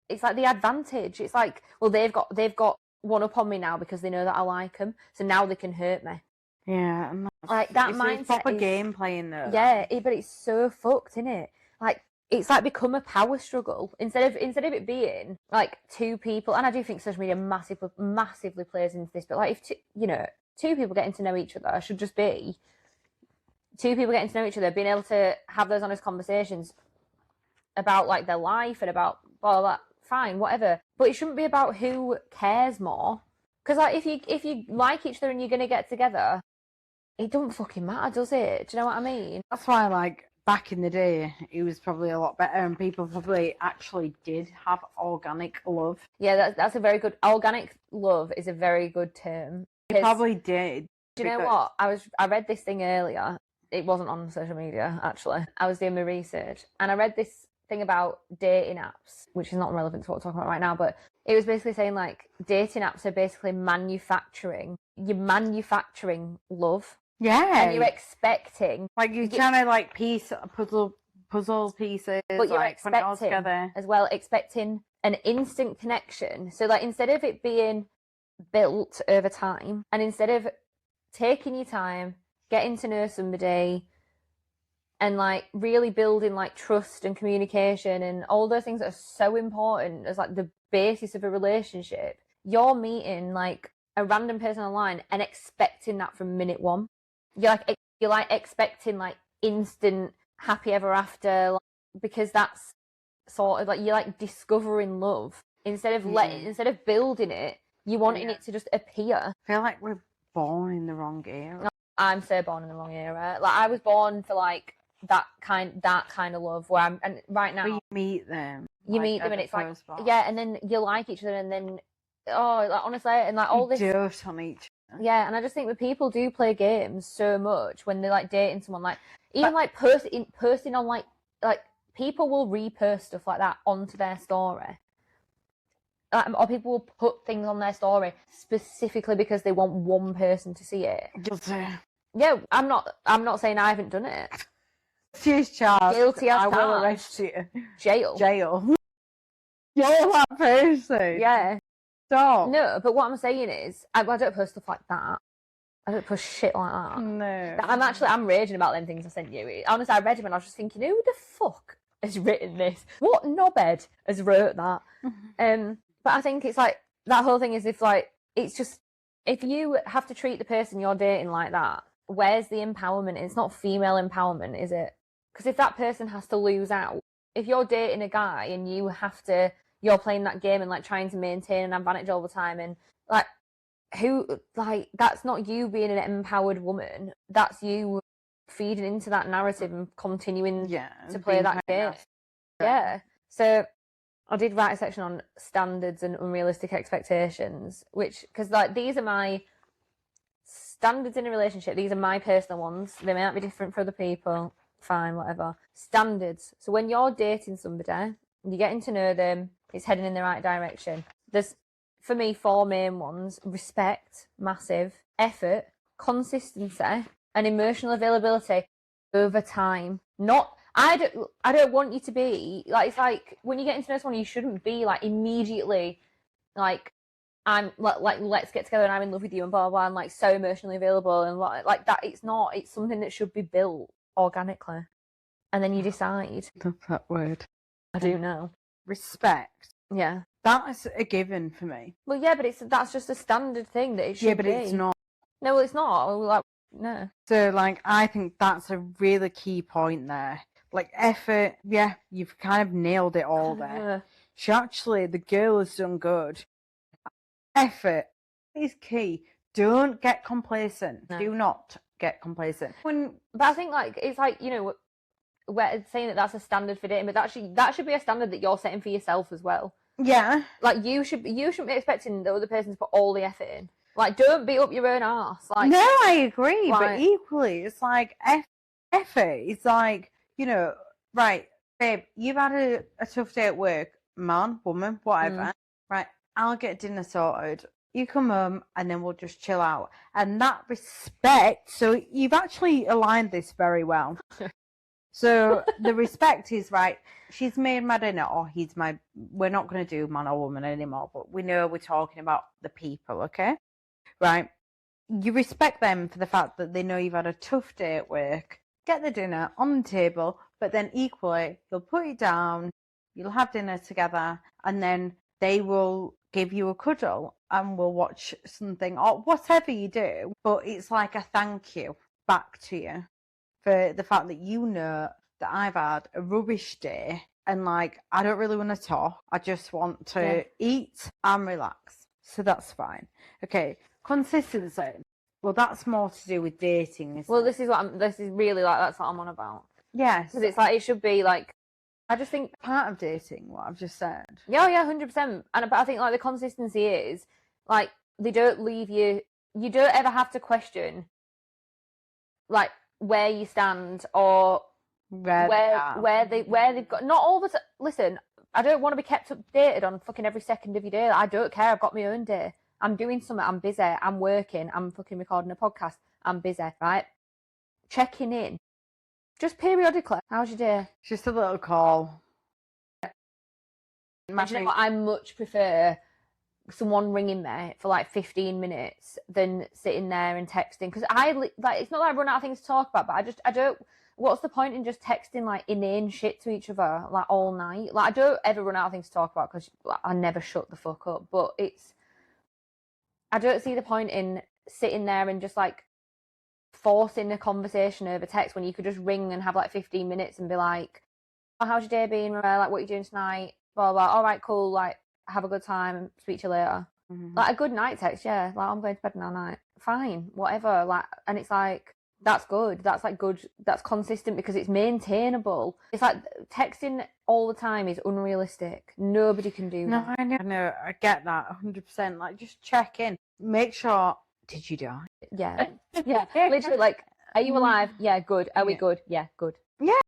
it's like the advantage. It's like, well, they've got one up on me now because they know that I like them, so now they can hurt me. Yeah, and like that mindset. It's proper game playing though. Yeah, but it's so fucked, isn't it? Like, it's like become a power struggle instead of it being like two people. And I do think social media massively plays into this. But like, if two people getting to know each other should just be two people getting to know each other, being able to have those honest conversations about like their life and about blah, blah, blah. Fine, whatever. But it shouldn't be about who cares more. Because like, if you like each other and you're gonna get together, it don't fucking matter, does it? Do you know what I mean? That's why, like, back in the day, it was probably a lot better, and people probably actually did have organic love. Yeah, that's a very good, organic love is a very good term. They probably did. Do you know what? I read this thing earlier. It wasn't on social media, actually. I was doing my research, and I read this thing about dating apps, which is not relevant to what we're talking about right now, but It was basically saying like dating apps are basically you're manufacturing love. Yeah. And you're expecting, like you're trying to like piece puzzle pieces, but you're like put it all expecting together. as well, expecting an instant connection. So like instead of it being built over time, and instead of taking your time, getting to know somebody, and like really building like trust and communication and all those things that are so important as like the basis of a relationship, you're meeting like a random person online and expecting that from minute one. You're like expecting like instant happy ever after, like, because that's sort of like you're like discovering love instead of building it. You wanting it to just appear. I feel like we're born in the wrong era. I'm so born in the wrong era. Like I was born for like that kind of love where I'm, and right now you meet them and it's like and then you like each other and then like honestly and like all this dirt on each other. Yeah, and I just think that people do play games so much when they're like dating someone, like even like posting on like people will repost stuff like that onto their story. Or people will put things on their story specifically because they want one person to see it. Guilty. Yeah, I'm not saying I haven't done it. She's charged. Guilty as I will arrest you. Jail. Jail that person. Yeah. Stop. No, but what I'm saying is, I don't post stuff like that. I don't post shit like that. No. I'm raging about them things I sent you. Honestly, I read them and I was just thinking, who the fuck has written this? What knobhead has wrote that? But I think it's like, that whole thing is if you have to treat the person you're dating like that, where's the empowerment? It's not female empowerment, is it? Because if that person has to lose out, if you're dating a guy and you're playing that game and like trying to maintain an advantage all the time, and like that's not you being an empowered woman. That's you feeding into that narrative and continuing to play that game. Yeah. So I did write a section on standards and unrealistic expectations, because like these are my standards in a relationship. These are my personal ones. They might be different for other people. Fine, whatever. Standards. So when you're dating somebody, you're getting to know them, it's heading in the right direction. There's, for me, 4 main ones: respect, massive; effort, consistency, and emotional availability over time. I don't want you to be like, it's like when you get into know someone, you shouldn't be like immediately like, I'm like let's get together and I'm in love with you and blah blah, and like so emotionally available and like that. It's not. It's something that should be built organically, and then you decide. Love that word. I do know. Respect. Yeah, that's a given for me. Well, yeah, but that's just a standard thing that it should be. Yeah, but it's not. No, well, it's not. Like, no. So, like, I think that's a really key point there. Like, effort, yeah, you've kind of nailed it all there. The girl has done good. Effort is key. Don't get complacent. No. Do not get complacent. But I think, like, it's like, you know, we're saying that that's a standard for dating, but that should be a standard that you're setting for yourself as well. Yeah. Like, you shouldn't be expecting the other person to put all the effort in. Like, don't beat up your own arse. Like, no, I agree, but equally, it's like effort. It's like, you know, right, babe, you've had a tough day at work, man, woman, whatever. Right, I'll get dinner sorted. You come home and then we'll just chill out. And that respect, so you've actually aligned this very well. So the respect is, right, she's made my dinner, or we're not going to do man or woman anymore, but we know we're talking about the people, okay? Right, you respect them for the fact that they know you've had a tough day at work, get the dinner on the table, but then equally, you'll put it down, you'll have dinner together, and then they will give you a cuddle and we'll watch something or whatever you do. But it's like a thank you back to you for the fact that you know that I've had a rubbish day and like, I don't really want to talk. I just want to eat and relax. So that's fine. Okay. Consistency. Well, that's more to do with dating, isn't it? This is really like, that's what I'm on about. Yes. Because it's like, it should be like, I just think part of dating, what I've just said. Yeah, 100%. But I think like the consistency is like, they don't leave you don't ever have to question like where you stand or where they've got, not all the time. Listen, I don't want to be kept updated on fucking every second of your day. I don't care. I've got my own day. I'm doing something. I'm busy. I'm working. I'm fucking recording a podcast. I'm busy, right? Checking in. Just periodically. How's your day? Just a little call. And do you know what? I much prefer someone ringing me for like 15 minutes than sitting there and texting. Because it's not that I run out of things to talk about, but I don't. What's the point in just texting like inane shit to each other like all night? Like I don't ever run out of things to talk about because I never shut the fuck up. But I don't see the point in sitting there and just like forcing a conversation over text when you could just ring and have like 15 minutes and be like, oh, how's your day been? Like, what are you doing tonight? Blah, blah. All right, cool. Like, have a good time. Speak to you later. Mm-hmm. Like a good night text, yeah. Like, I'm going to bed now night. Fine, whatever. Like, and it's like, that's good. That's like good. That's consistent because it's maintainable. It's like texting all the time is unrealistic. Nobody can do that. No, I know. I get that 100%. Like, just check in. Make sure. Did you die? Yeah. Yeah. Literally, like, are you alive? Yeah, good. Are we good? Yeah, good. Yeah.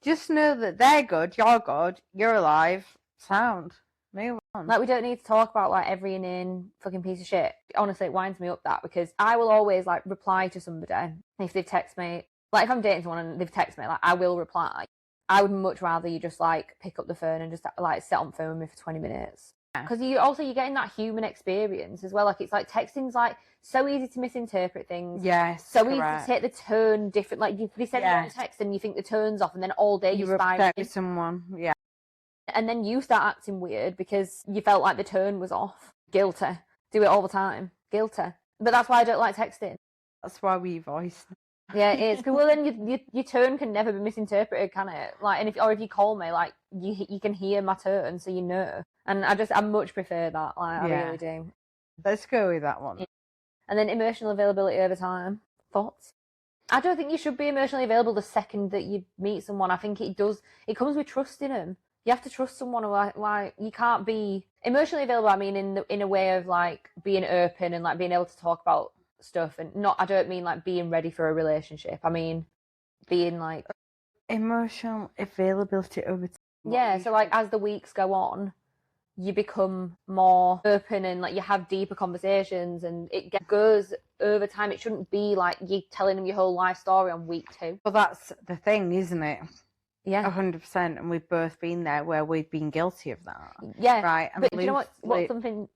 Just know that they're good, you're alive, sound. Move on. Like, we don't need to talk about like every inane fucking piece of shit. Honestly, it winds me up that because I will always like reply to somebody if they've texted me. Like, if I'm dating someone and they've texted me, like, I will reply. I would much rather you just like pick up the phone and just like sit on the phone with me for 20 minutes. Because you're getting that human experience as well. Like, it's like texting's like so easy to misinterpret things. Yes. So easy to take the tone different. Like, they send you a text and you think the tone's off, and then all day you're upset with someone. Yeah. And then you start acting weird because you felt like the tone was off. Guilty. Do it all the time. Guilty. But that's why I don't like texting. That's why we voice. Yeah, it is. Well, then your tone can never be misinterpreted, can it? Like, and if you call me, like, you can hear my tone, so you know. And I much prefer that. Like, I really do. Let's go with that one. And then emotional availability over time. Thoughts? I don't think you should be emotionally available the second that you meet someone. I think it comes with trusting them. You have to trust someone. Like you can't be emotionally available. I mean, in a way of like being open and like being able to talk about stuff, and not. I don't mean like being ready for a relationship. I mean being like emotional availability over time. Yeah, so like as the weeks go on, you become more open and like you have deeper conversations, and it goes over time. It shouldn't be like you telling them your whole life story on week 2. Well, that's the thing, isn't it? Yeah, 100%, and we've both been there where we've been guilty of that. Yeah, right. And but you know what? Something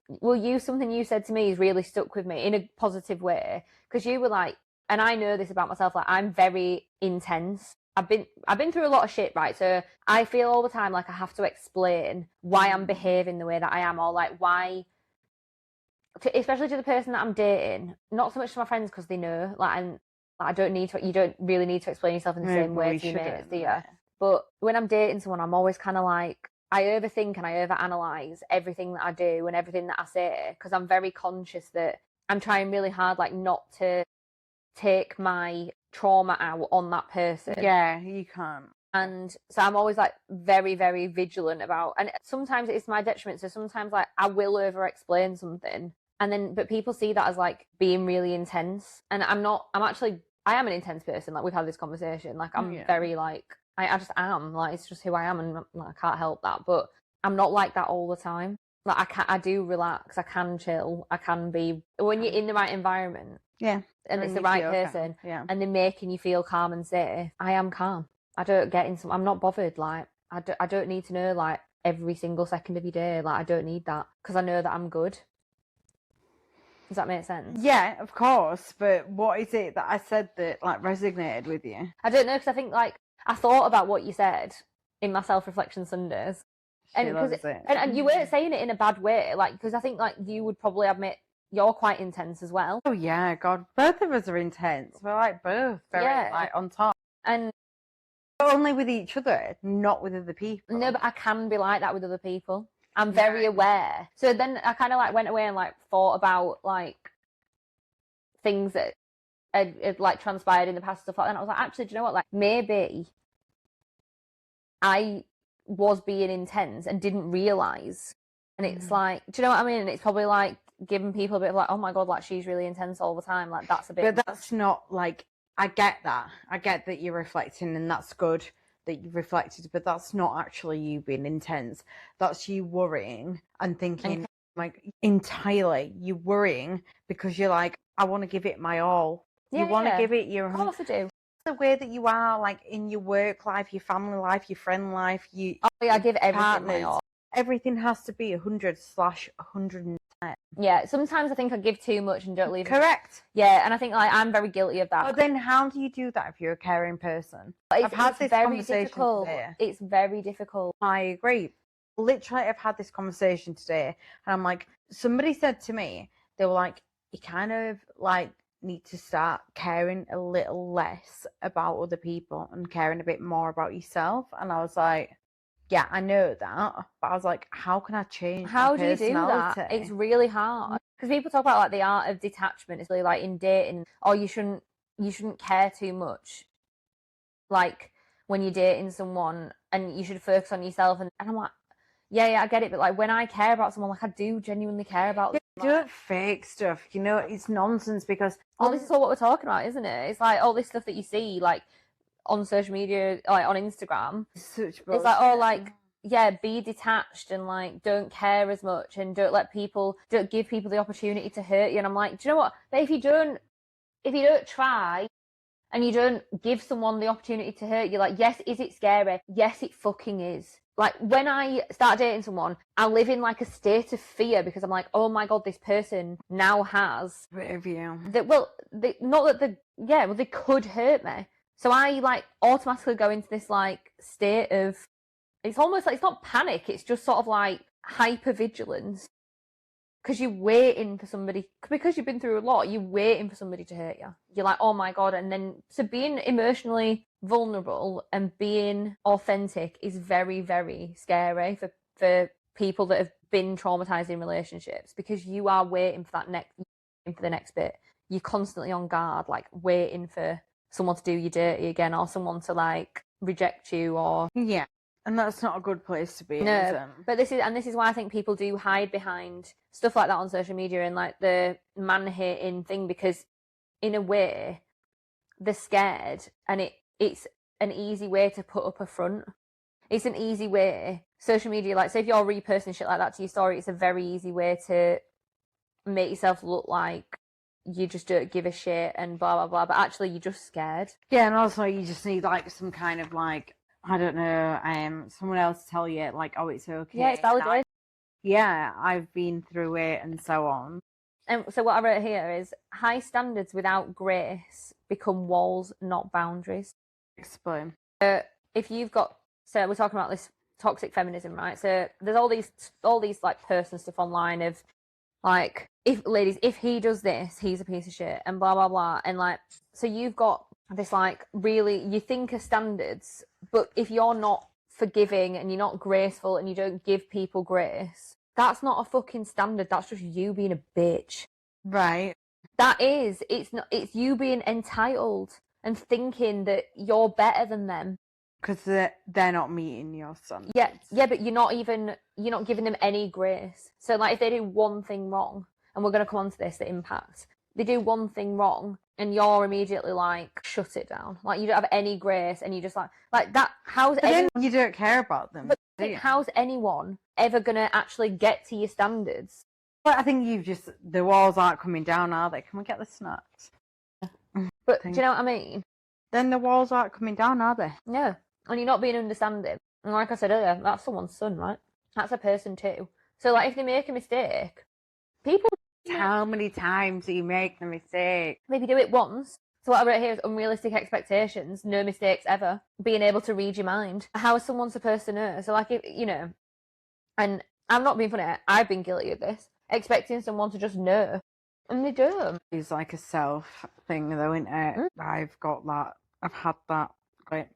you said to me has really stuck with me in a positive way, because you were like, and I know this about myself. Like, I'm very intense. I've been through a lot of shit, right? So I feel all the time like I have to explain why I'm behaving the way that I am, or like why, especially to the person that I'm dating. Not so much to my friends because they know. Like, and I don't need to. You don't really need to explain yourself in the same way to your mates, do you? But when I'm dating someone, I'm always kind of like, I overthink and I overanalyze everything that I do and everything that I say, because I'm very conscious that I'm trying really hard, like, not to take my trauma out on that person. Yeah, you can't. And so I'm always like very, very vigilant about, and sometimes it's my detriment. So sometimes like I will over explain something, and then, but people see that as like being really intense. And I am an intense person. Like, we've had this conversation. Like, I'm very like, I just am. Like, it's just who I am, and like, I can't help that. But I'm not like that all the time. Like, I do relax. I can chill. I can be, when you're in the right environment. Yeah. And it's the right person. Yeah. And they're making you feel calm and safe. I am calm. I don't get into, I'm not bothered. Like, I don't need to know like every single second of your day. Like, I don't need that, because I know that I'm good. Does that make sense? Yeah, of course. But what is it that I said that like resonated with you? I don't know, because I think like I thought about what you said in my self-reflection Sundays, and you weren't saying it in a bad way, like, because I think like you would probably admit you're quite intense as well. Oh yeah, God, both of us are intense. We're like both very like on top, and only with each other, not with other people. No, but I can be like that with other people. I'm very aware. So then I kind of like went away and like thought about like things that had like transpired in the past, stuff like that. And I was like, actually, do you know what? Like, maybe I was being intense and didn't realise. And it's like, do you know what I mean? And it's probably like giving people a bit of like, oh my God, like, she's really intense all the time. Like, that's a bit. But that's not like, I get that. I get that you're reflecting, and that's good. that you've reflected, but that's not actually you being intense. That's you worrying and thinking, like, entirely you worrying because you're like, I want to give it my all. You want to give it your. Of course I do. The way that you are, like in your work life, your family life, your friend life, I give everything my all. Everything has to be 100/110. Yeah, sometimes I think I give too much and don't leave it. Correct. Yeah, and I think like I'm very guilty of that. But then how do you do that if you're a caring person? I've had this conversation today. It's very difficult. I agree. Literally, I've had this conversation today, and I'm like, somebody said to me, they were like, you kind of like need to start caring a little less about other people and caring a bit more about yourself. And I was like, yeah, I know that, but I was like, how can I change? How do you do that? It's really hard because people talk about like the art of detachment. It's really like in dating, oh, you shouldn't care too much, like when you're dating someone, and you should focus on yourself. And I'm like, yeah, I get it, but like when I care about someone, like I do genuinely care about them. Don't fake stuff, you know, it's nonsense because this is all what we're talking about, isn't it? It's like all this stuff that you see like on social media, like on Instagram. It's like, oh, like, yeah, be detached and like don't care as much and don't give people the opportunity to hurt you. And I'm like, do you know what? But if you don't try and you don't give someone the opportunity to hurt you, like, yes, is it scary? Yes, it fucking is. Like when I start dating someone, I live in like a state of fear because I'm like, oh my God, this person now has review. They could hurt me. So I like automatically go into this like state of, it's almost like, it's not panic, it's just sort of like hyper-vigilance. Because you're waiting for somebody, because you've been through a lot, you're waiting for somebody to hurt you. You're like, oh my God. And then, so being emotionally vulnerable and being authentic is very, very scary for people that have been traumatized in relationships, because you are waiting for the next bit. You're constantly on guard, like waiting for someone to do you dirty again, or someone to like reject you, or yeah. And that's not a good place to be. No, but this is why I think people do hide behind stuff like that on social media and like the man-hating thing, because in a way they're scared, and it's an easy way to put up a front. It's an easy way. Social media, like, say if you're reposting shit like that to your story, it's a very easy way to make yourself look like you just don't give a shit and blah blah blah, but actually you're just scared. Yeah, and also you just need like some kind of like, I don't know, someone else tell you like, oh, it's okay. Yeah, it's valid. Yeah, I've been through it and so on. And so what I wrote here is, high standards without grace become walls, not boundaries. Explain. If you've got, so we're talking about this toxic feminism, right? So there's all these like person stuff online of like, if he does this, he's a piece of shit and blah blah blah, and like, so you've got this like really, you think of standards, but if you're not forgiving and you're not graceful and you don't give people grace, that's not a fucking standard. That's just you being a bitch. Right. It's you being entitled and thinking that you're better than them. Because they're not meeting your standards. Yeah, but you're not giving them any grace. So like if they do one thing wrong, and we're going to come on to this, the impact, they do one thing wrong and you're immediately like, shut it down. Like you don't have any grace and you just like that. Then you don't care about them. But how's anyone ever going to actually get to your standards? But I think the walls aren't coming down, are they? Can we get the snacks? But do you know what I mean? Then the walls aren't coming down, are they? No. And you're not being understanding. And like I said earlier, that's someone's son, right? That's a person too. So like if they make a mistake, people... How many times do you make the mistake? Maybe do it once. So what I wrote here is unrealistic expectations, no mistakes ever, being able to read your mind. How is someone supposed to know? So like, if, you know, and I'm not being funny, I've been guilty of this, expecting someone to just know, and they don't. It's like a self thing though, isn't it? I've got that, I've had that, right?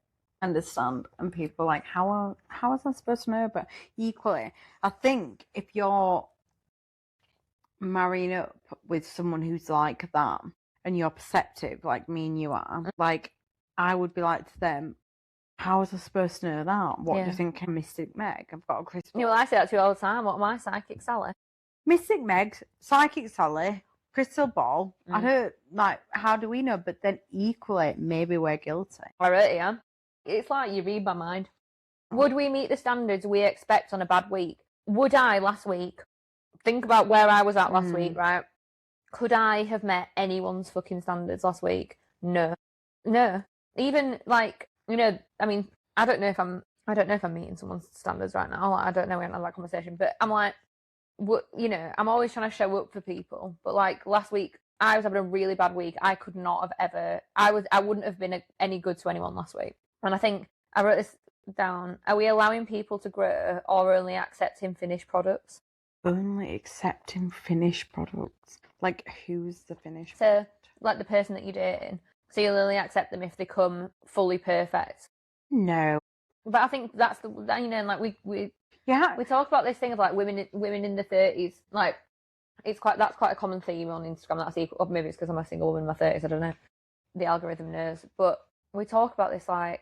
Understand, and people are like, how is I supposed to know? But equally, I think if you're marrying up with someone who's like that and you're perceptive like me and you are, like I would be like to them, how was I supposed to know that? What do you think of Mystic Meg? I've got a crystal. Yeah, well, I say that to you all the time. What am I, Psychic Sally? Mystic Meg, Psychic Sally, crystal ball. I don't, like, how do we know? But then equally, maybe we're guilty. I wrote it, yeah. It's like you read my mind. Would we meet the standards we expect on a bad week? Would I last week? Think about where I was at last week, right? Could I have met anyone's fucking standards last week? No. Even like, I mean, I don't know if I'm meeting someone's standards right now. I don't know. We haven't had that conversation, but I'm like, I'm always trying to show up for people. But like last week, I was having a really bad week. I could not have ever. I wouldn't have been any good to anyone last week. And I think I wrote this down. Are we allowing people to grow or only accepting finished products? Only accepting finished products. Like, who's the finished So, product? like the person that you're dating. So you'll only accept them if they come fully perfect. No. But I think that's like we talk about this thing of like women in the 30s. Like that's quite a common theme on Instagram. That's equal. Or maybe it's because I'm a single woman in my 30s. I don't know. The algorithm knows. But we talk about this like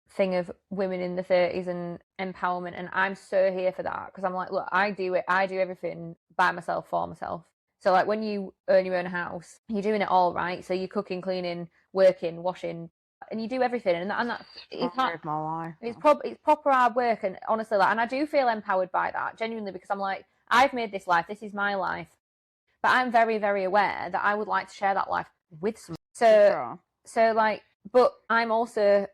thing of women in the 30s and empowerment, and I'm so here for that because I'm like, look, I do everything by myself for myself. So like when you own your own house, you're doing it all, right? So you're cooking, cleaning, working, washing, and you do everything, and that's it's not my life. It's proper hard work, and honestly, like, and I do feel empowered by that genuinely because I'm like, I've made this life, this is my life, but I'm very, very aware that I would like to share that life with someone. So like, but I'm also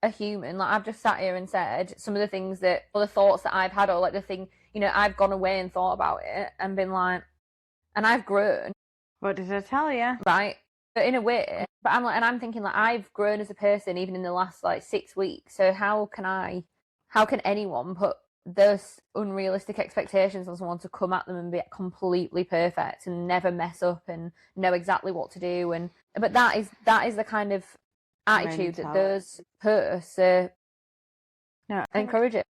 a human. Like I've just sat here and said some of the things that, or the thoughts that I've had, or like the thing, I've gone away and thought about it and been like, and I've grown. What did I tell you? Right. But in a way, but I'm thinking like I've grown as a person even in the last like 6 weeks. So how can anyone put those unrealistic expectations on someone to come at them and be completely perfect and never mess up and know exactly what to do? But that is the kind of attitude that those posts encourage it.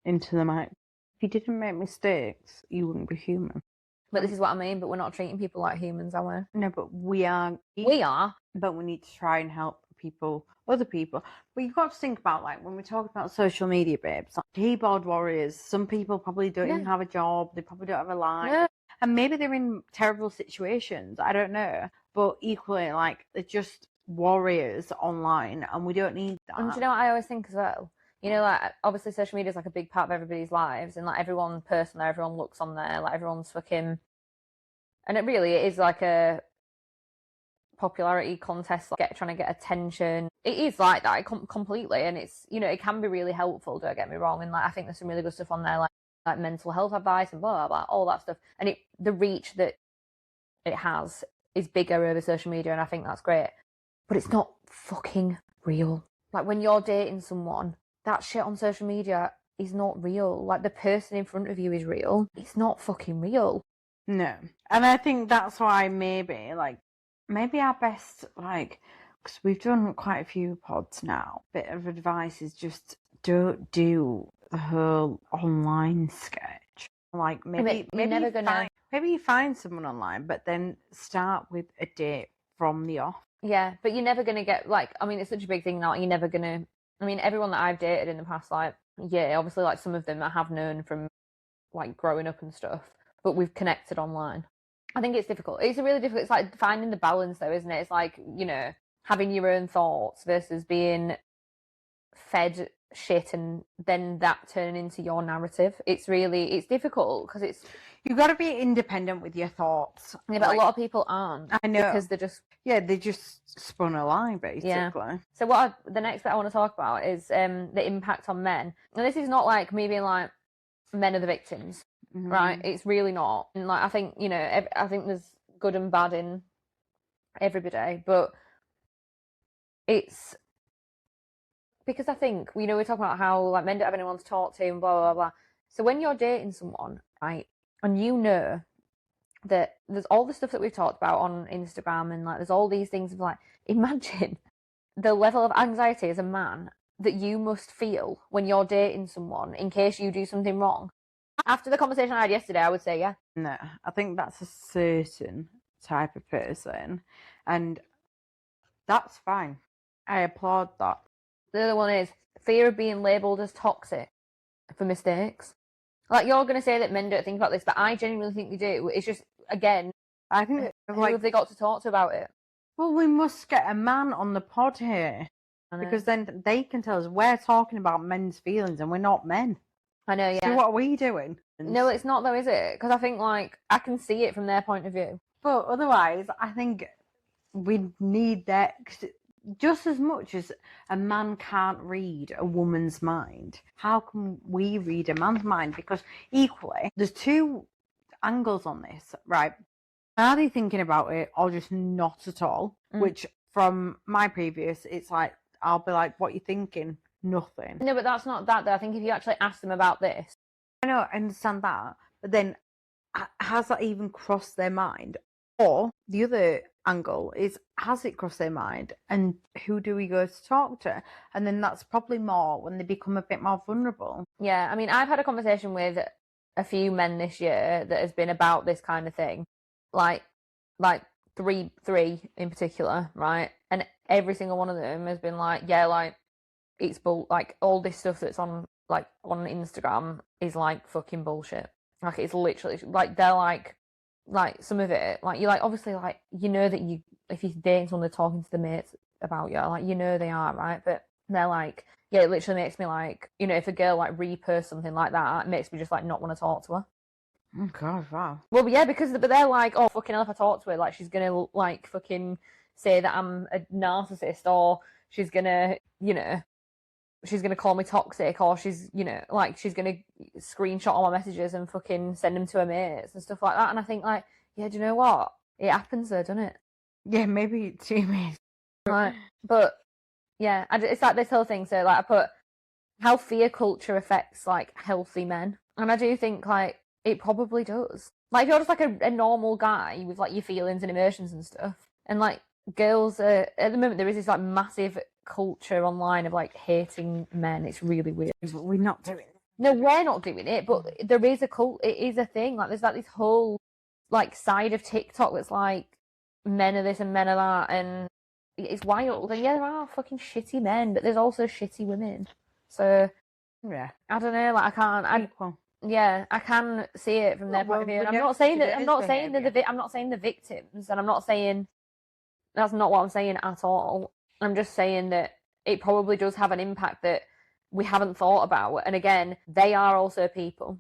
Into the mic. If you didn't make mistakes, you wouldn't be human. But this is what I mean, but we're not treating people like humans, are we? No, but we are. We are. But we need to try and help other people. But you've got to think about, like, when we talk about social media, babes, like keyboard warriors, some people probably don't even have a job, they probably don't have a life. No. And maybe they're in terrible situations, I don't know. But equally, like, they're just warriors online, and we don't need that. And do you know what I always think as well? Like, obviously social media is like a big part of everybody's lives, and like everyone posts there, everyone looks on there, like everyone's fucking, and it is like a popularity contest, like trying to get attention. It is like that completely, and it's, it can be really helpful, don't get me wrong, and like I think there's some really good stuff on there, like mental health advice and blah blah blah, all that stuff, and the reach that it has is bigger over social media, and I think that's great, but it's not fucking real. Like when you're dating someone, that shit on social media is not real. Like the person in front of you is real. It's not fucking real. No. And I think that's why maybe our best, like, because we've done quite a few pods now, bit of advice is just don't do the whole online sketch. Like maybe you find someone online, but then start with a date from the off. Yeah, but you're never gonna get, like, I mean, it's such a big thing now. You're never gonna. I mean, everyone that I've dated in the past, like, yeah, obviously, like some of them I have known from like growing up and stuff, but we've connected online. I think it's difficult. It's really difficult. It's like finding the balance, though, isn't it? It's like, having your own thoughts versus being fed shit and then that turning into your narrative. It's difficult because you've got to be independent with your thoughts. Yeah, but a lot of people aren't. I know, because they just spun a lie, basically. Yeah. So the next bit I want to talk about is the impact on men. And this is not like me being like men are the victims, right? It's really not. And like I think I think there's good and bad in everybody, but it's because I think we're talking about how like men don't have anyone to talk to and blah blah blah. So when you're dating someone, right, and that there's all the stuff that we've talked about on Instagram, and like there's all these things of like, imagine the level of anxiety as a man that you must feel when you're dating someone in case you do something wrong. After the conversation I had yesterday, I would say yeah. No, I think that's a certain type of person, and that's fine. I applaud that. The other one is fear of being labelled as toxic for mistakes. Like, you're going to say that men don't think about this, but I genuinely think they do. It's just, again, I think who have they got to talk to about it? Well, we must get a man on the pod here. Because then they can tell us we're talking about men's feelings and we're not men. I know, yeah. So what are we doing? No, it's not though, is it? Because I think, like, I can see it from their point of view. But otherwise, I think we need that just as much as a man can't read a woman's mind. How can we read a man's mind? Because equally, there's two angles on this, right? Are they thinking about it or just not at all? Which, from my previous, it's like, I'll be like, what are you thinking? Nothing. No, but that's not that though. I think if you actually ask them about this. I know, I understand that. But then, has that even crossed their mind? Or the other angle is, has it crossed their mind? And who do we go to talk to? And then that's probably more when they become a bit more vulnerable. Yeah, I mean, I've had a conversation with a few men this year that has been about this kind of thing. Like three in particular, right? And every single one of them has been like, yeah, like, it's like, all this stuff that's on Instagram is like fucking bullshit. Like, it's literally like, they're like some of it, like, you're like, obviously, like, you know that if you're dating someone, they're talking to the mates about you, like, you know they are, right? But they're like, yeah, it literally makes me like, you know, if a girl like reposts something like that, it makes me just like not want to talk to her. Oh God, wow. Well, yeah, but they're like, oh, fucking hell, if I talk to her, like, she's gonna like fucking say that I'm a narcissist, or she's gonna, you know, she's gonna call me toxic, or she's, you know, like, she's gonna screenshot all my messages and fucking send them to her mates and stuff like that. And I think, like, yeah, do you know what? It happens though, doesn't it? Yeah, maybe to me. Right. But yeah, it's like this whole thing. So, like, I put how fear culture affects like healthy men, and I do think like it probably does. Like, if you're just like a normal guy with like your feelings and emotions and stuff, and like girls at the moment there is this like massive culture online of like hating men. It's really weird. But we're not doing it. No, we're not doing it, but there is a cult. It is a thing. Like, there's like this whole like side of TikTok that's like men are this and men are that, and it's wild. And yeah, there are fucking shitty men, but there's also shitty women. So yeah, I don't know. Like, I can't. Yeah, I can see it from their point of view. And I'm not saying that. I'm not saying the victims, and I'm not saying that's not what I'm saying at all. I'm just saying that it probably does have an impact that we haven't thought about. And again, they are also people.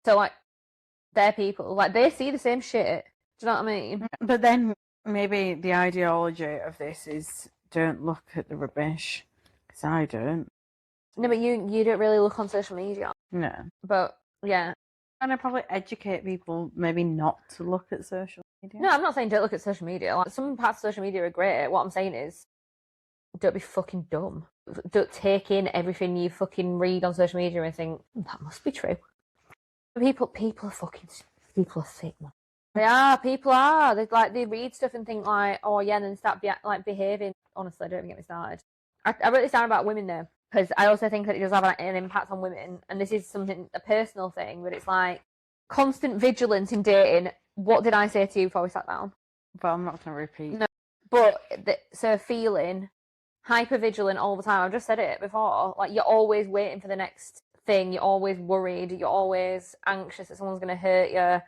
So, like, they're people. Like, they see the same shit. Do you know what I mean? But then maybe the ideology of this is don't look at the rubbish. Because I don't. No, but you don't really look on social media. No. But, yeah. And I probably educate people maybe not to look at social media. No, I'm not saying don't look at social media. Like, some parts of social media are great. What I'm saying is, don't be fucking dumb. Don't take in everything you fucking read on social media and think, that must be true. People are sick, man. People are. They read stuff and think like, oh yeah, and then start behaving. Honestly, don't even get me started. I wrote this down about women though, because I also think that it does have an impact on women, and this is a personal thing, but it's like constant vigilance in dating. What did I say to you before we sat down? But I'm not going to repeat. No, but so feeling hyper-vigilant all the time. I've just said it before. Like, you're always waiting for the next thing. You're always worried. You're always anxious that someone's going to hurt you.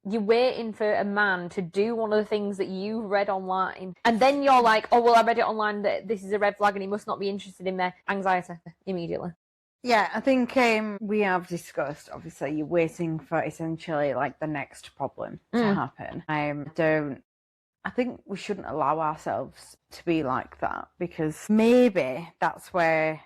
You're waiting for a man to do one of the things that you read online. And then you're like, oh, well, I read it online that this is a red flag and he must not be interested in their anxiety immediately. Yeah, I think we have discussed, obviously, you're waiting for essentially like the next problem to happen. I think we shouldn't allow ourselves to be like that, because maybe that's where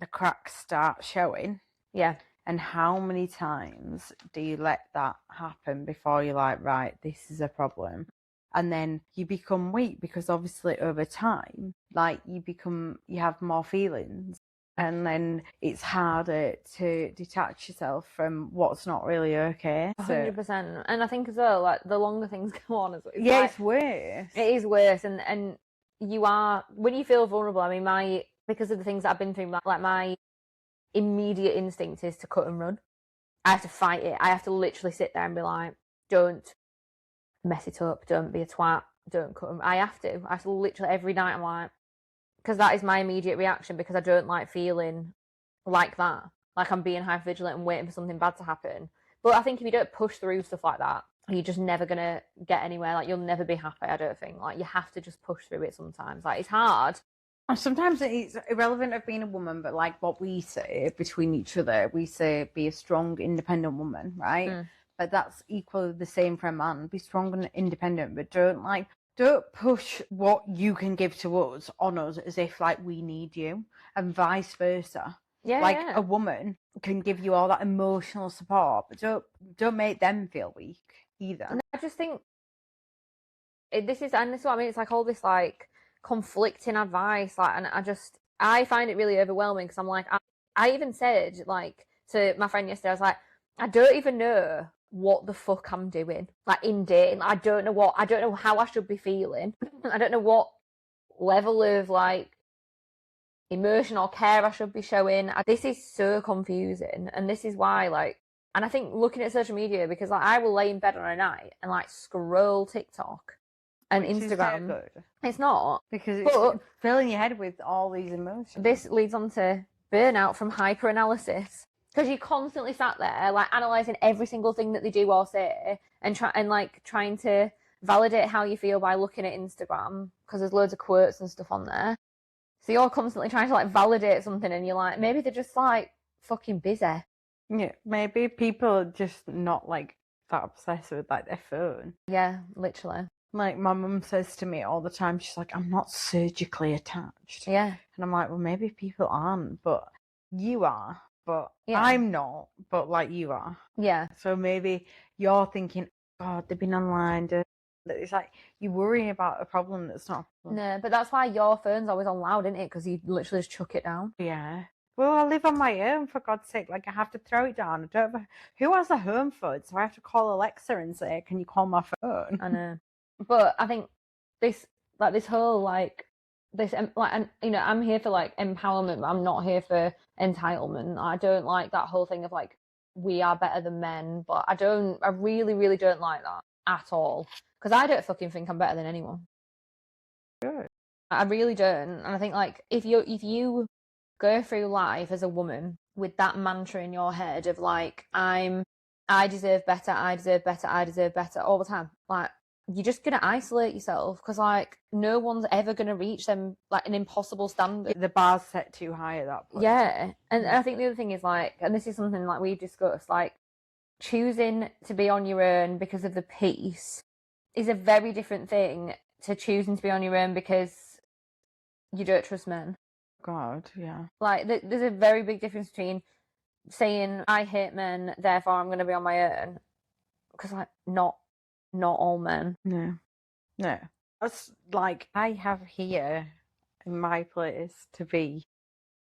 the cracks start showing. Yeah. And how many times do you let that happen before you're like, right, this is a problem? And then you become weak, because obviously over time, like, you have more feelings. And then it's harder to detach yourself from what's not really okay. 100%. And I think as well, like, the longer things go on, it's worse. It is worse. And you are, when you feel vulnerable, I mean, because of the things that I've been through, like, my immediate instinct is to cut and run. I have to fight it. I have to literally sit there and be like, don't mess it up. Don't be a twat. Don't cut and run. I have to literally every night, I'm like, because that is my immediate reaction, because I don't like feeling like that. Like, I'm being hyper-vigilant and waiting for something bad to happen. But I think if you don't push through stuff like that, you're just never going to get anywhere. Like, you'll never be happy, I don't think. Like, you have to just push through it sometimes. Like, it's hard. Sometimes it's irrelevant of being a woman, but like what we say between each other, we say be a strong, independent woman, right? But that's equally the same for a man. Be strong and independent, but don't push what you can give to us on us as if like we need you, and vice versa. Yeah, a woman can give you all that emotional support, but don't make them feel weak either. And I just think this is what I mean. It's like all this like conflicting advice, like, and I find it really overwhelming because I'm like, I even said like to my friend yesterday, I was like, I don't even know what the fuck I'm doing, like in dating. I don't know how I should be feeling. I don't know what level of like emotion or care I should be showing. This is so confusing, and this is why like, and I think looking at social media, because like I will lay in bed on a night and like scroll TikTok and Which Instagram. Good. It's not, because it's filling your head with all these emotions. This leads on to burnout from hyper-analysis, because you constantly sat there like analysing every single thing that they do or say, and trying to validate how you feel by looking at Instagram, because there's loads of quotes and stuff on there. So you're constantly trying to like validate something, and you're like, maybe they're just like fucking busy. Yeah, maybe people are just not like that obsessed with like their phone. Yeah, literally. Like my mum says to me all the time, she's like, I'm not surgically attached. Yeah. And I'm like, well, maybe people aren't, but you are. But I'm not, but like you are. Yeah. So maybe you're thinking, God, they've been online. It's like you worry about a problem that's not a problem. No, but that's why your phone's always on loud, isn't it? Because you literally just chuck it down. Yeah. Well, I live on my own, for God's sake. Like, I have to throw it down. I don't have who has a home phone? So I have to call Alexa and say, can you call my phone? I know. But I think this whole like this like, and you know, I'm here for like empowerment, but I'm not here for entitlement. I don't like that whole thing of like we are better than men, but I really, really don't like that at all, because I don't fucking think I'm better than anyone. Good. I really don't. And I think like if you go through life as a woman with that mantra in your head of like I deserve better, I deserve better, I deserve better all the time, like you're just gonna isolate yourself, because like no one's ever gonna reach them like an impossible standard. The bar's set too high at that point. Yeah, and I think the other thing is like, and this is something like we've discussed, like choosing to be on your own because of the peace is a very different thing to choosing to be on your own because you don't trust men. God, yeah. Like there's a very big difference between saying I hate men, therefore I'm going to be on my own, because like not all men. No. That's like I have here in my place to be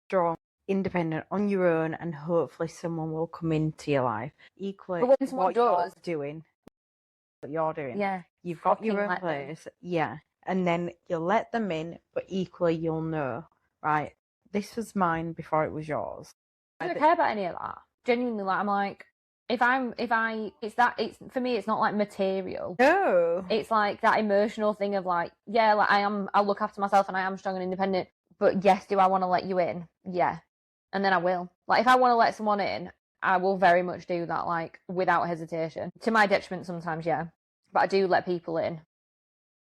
strong, independent, on your own, and hopefully someone will come into your life. Equally, but when someone what does, what you're doing, yeah, you've got your own place, yeah, and then you'll let them in, but equally you'll know, right, this was mine before it was yours. I don't care about any of that. Genuinely, like I'm like, it's for me, it's not like material. No. It's like that emotional thing of like, yeah, like I'll look after myself and I am strong and independent, but yes, do I want to let you in? Yeah. And then I will. Like if I want to let someone in, I will very much do that, like without hesitation. To my detriment sometimes, yeah. But I do let people in.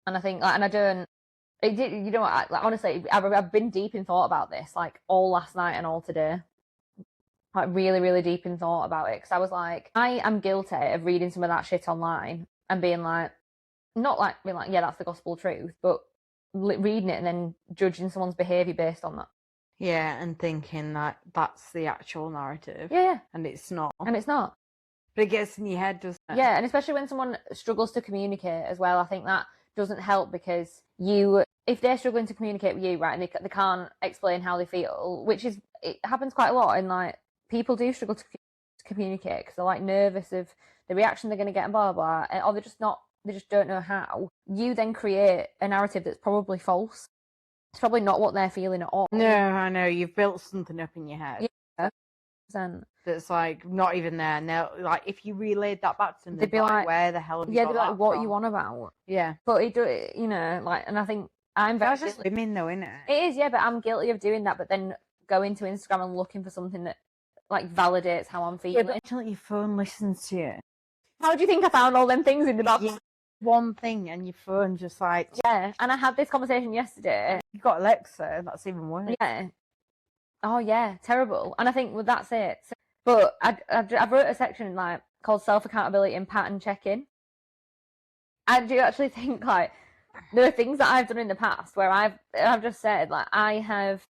And I think, like, and I don't, you know what, like, honestly, I've been deep in thought about this, like all last night and all today. Like really, really deep in thought about it, because I was like, I am guilty of reading some of that shit online and being like, not like being like, yeah, that's the gospel truth, but reading it and then judging someone's behaviour based on that. Yeah, and thinking that that's the actual narrative. Yeah. And it's not. And it's not. But it gets in your head, doesn't it? Yeah, and especially when someone struggles to communicate as well, I think that doesn't help, because if they're struggling to communicate with you, right, and they can't explain how they feel, which it happens quite a lot, and like people do struggle to communicate because they're like nervous of the reaction they're going to get and blah blah, or they just don't know how. You then create a narrative that's probably false. It's probably not what they're feeling at all. No, I know, you've built something up in your head. Yeah. That's like not even there. Now, like if you relayed that back to them, they'd be like, "Where the hell have you got they'd be like, "What from?" you on about?" Yeah, but you know, like, and I think I'm very. That's just women, though, isn't it? It is, yeah, but I'm guilty of doing that. But then going to Instagram and looking for something that like validates how I'm feeling. Yeah, but your phone listens to you. How do you think I found all them things in the box? Yeah, one thing and your phone just like... Yeah, and I had this conversation yesterday. You got Alexa, that's even worse. Yeah. Oh yeah, terrible. And I think, well, that's it. So, but I've wrote a section like called self-accountability and pattern checking. I do actually think like there are things that I've done in the past where I've just said like I have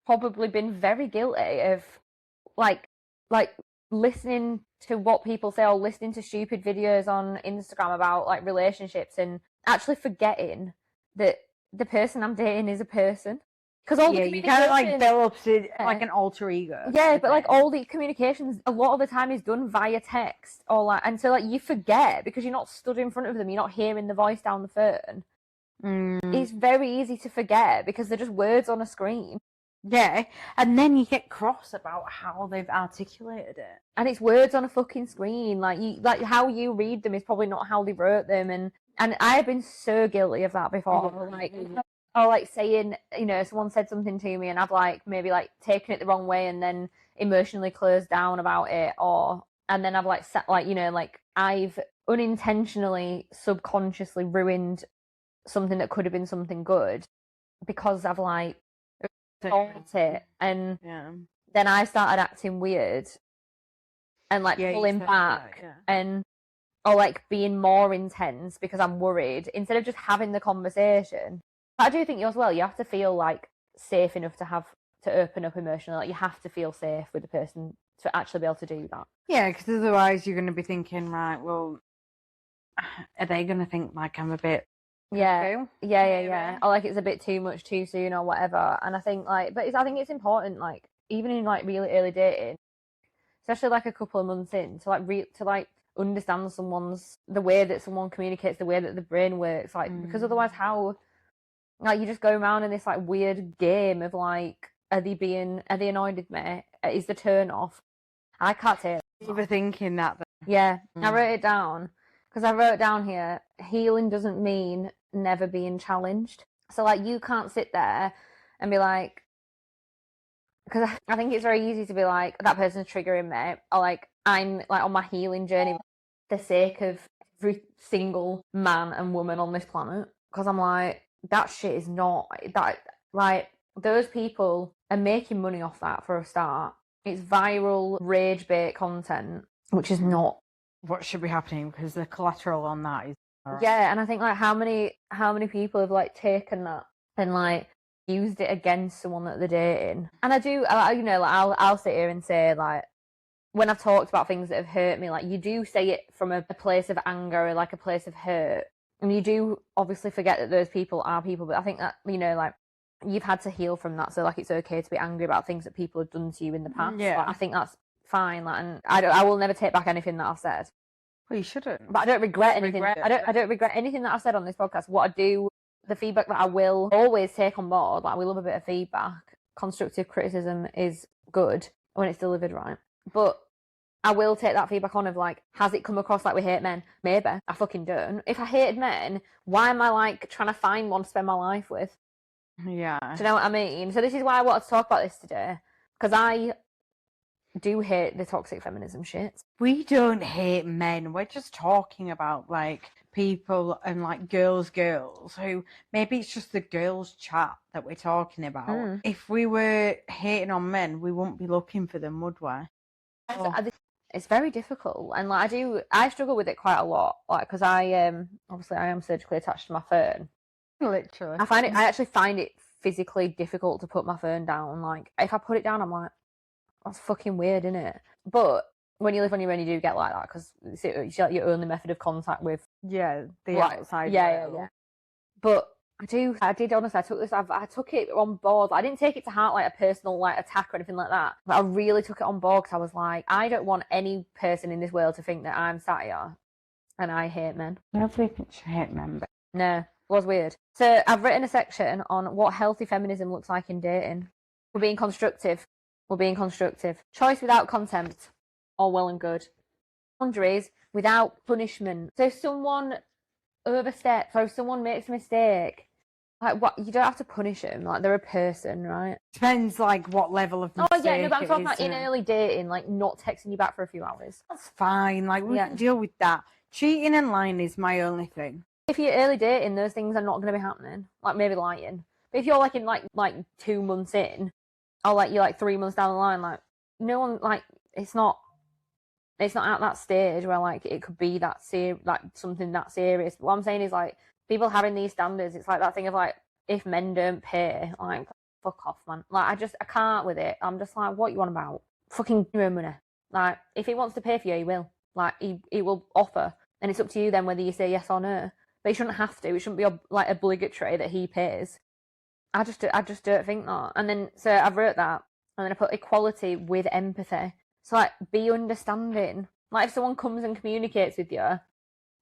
probably been very guilty of like listening to what people say or listening to stupid videos on Instagram about like relationships and actually forgetting that the person I'm dating is a person. Because all the you kind of like build up like an alter ego. Yeah, but like all the communications, a lot of the time is done via text or like, and so like you forget because you're not stood in front of them, you're not hearing the voice down the phone. It's very easy to forget because they're just words on a screen. Yeah, and then you get cross about how they've articulated it, and it's words on a fucking screen. Like how you read them is probably not how they wrote them, and I've been so guilty of that before. Or like saying, you know, someone said something to me and I've like maybe like taken it the wrong way and then emotionally closed down about it, and then I've like set like, you know, like I've unintentionally, subconsciously ruined something that could have been something good because I've like thought it, and then I started acting weird and like pulling back and or like being more intense because I'm worried instead of just having the conversation. I do think you as well, you have to feel like safe enough to open up emotionally. Like you have to feel safe with the person to actually be able to do that. Yeah, because otherwise you're going to be thinking, right, well, are they going to think like I'm a bit... Yeah, or like it's a bit too much too soon or whatever. And I think like, but I think it's important, like even in like really early dating, especially like a couple of months in, to like understand the way that someone communicates, the way that the brain works, like because otherwise how... Like you just go around in this like weird game of like, are they annoyed with me? Is the turn off? I can't take it. Overthinking that. Yeah, I wrote it down because I wrote down here, healing doesn't mean never being challenged. So like you can't sit there and be like, because I think it's very easy to be like, that person's triggering me, or like I'm like on my healing journey for the sake of every single man and woman on this planet, because I'm like, that shit is not that, like those people are making money off that for a start. It's viral rage bait content, which is not what should be happening because the collateral on that is and I think like how many people have like taken that and like used it against someone that they're dating. And I do, you know, like I'll sit here and say like, when I've talked about things that have hurt me, like you do say it from a place of anger or like a place of hurt. And you do obviously forget that those people are people, but I think that, you know, like you've had to heal from that, so like it's okay to be angry about things that people have done to you in the past. Yeah, like, I think that's fine. Like, and I will never take back anything that I've said. Well, you shouldn't. But I don't regret anything. I don't regret anything that I've said on this podcast. What I do, the feedback that I will always take on board. Like we love a bit of feedback. Constructive criticism is good when it's delivered right, but I will take that feedback on of like, has it come across like we hate men? Maybe. I fucking don't. If I hated men, why am I like trying to find one to spend my life with? Yeah. Do you know what I mean? So this is why I wanted to talk about this today, because I do hate the toxic feminism shit. We don't hate men. We're just talking about like people and like girls who maybe it's just the girls chat that we're talking about. If we were hating on men, we wouldn't be looking for them, would we? It's very difficult, and like I struggle with it quite a lot, like because I obviously I am surgically attached to my phone. Literally, I actually find it physically difficult to put my phone down. Like if I put it down, I'm like, that's fucking weird, isn't it? But when you live on your own, you do get like that because it's like your only method of contact with the outside. Yeah. But I did honestly. I took it on board. I didn't take it to heart like a personal like attack or anything like that. But I really took it on board because I was like, I don't want any person in this world to think that I'm sat here and I hate men. Nobody thinks you hate men, but no, it was weird. So I've written a section on what healthy feminism looks like in dating. We're being constructive. Choice without contempt, all well and good. Boundaries without punishment. So if someone oversteps or if someone makes a mistake, like what, you don't have to punish them. Like they're a person, right? Depends like what level of mistake. Oh yeah, no, but I'm talking about in early dating, like not texting you back for a few hours. That's fine. Like we can deal with that. Cheating and lying is my only thing. If you're early dating, those things are not going to be happening. Like maybe lying. But if you're like in like 2 months in, or like you're like 3 months down the line, like no one like it's not at that stage where like it could be that like something that serious. What I'm saying is like people having these standards, it's like that thing of like if men don't pay, like fuck off, man. Like I can't with it. I'm just like, what you want about? Fucking give him money. Like if he wants to pay for you, he will. Like he will offer, and it's up to you then whether you say yes or no. But he shouldn't have to. It shouldn't be like obligatory that he pays. I just don't think that. And then so I wrote that, and then I put equality with empathy. So like be understanding. Like if someone comes and communicates with you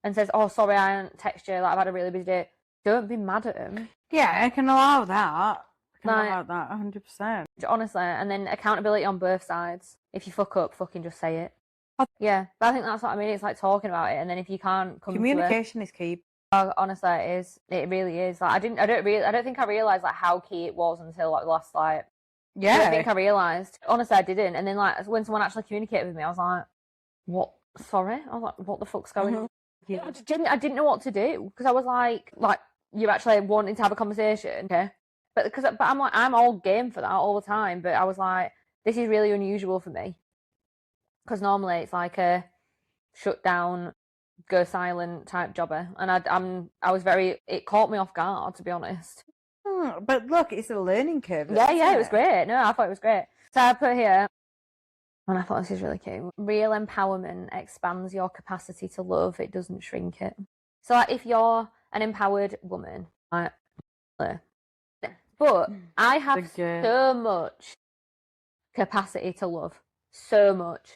and says, "Oh, sorry, I didn't text you. Like I've had a really busy day." Don't be mad at them. Yeah, I can allow that. I can allow that 100%. Honestly, and then accountability on both sides. If you fuck up, fucking just say it. Yeah, but I think that's what I mean. It's like talking about it, and then if you can't come communication is key. Oh, honestly, it is. It really is. Like I don't think I realized like how key it was until like the last like. Yeah. I don't think I realized. Honestly, I didn't. And then like when someone actually communicated with me, I was like, "What? Sorry." I was like, "What the fuck's going on?" Yeah. I didn't know what to do because I was like you're actually wanting to have a conversation, okay? But I'm like I'm all game for that all the time. But I was like, this is really unusual for me because normally it's like a shut down, go silent type jobber, and I was it caught me off guard, to be honest. But look, it's a learning curve. Yeah, it was great. No, I thought it was great. So I put here, and I thought this is really cute. Real empowerment expands your capacity to love. It doesn't shrink it. So like, if you're an empowered woman, but I have so much capacity to love, so much.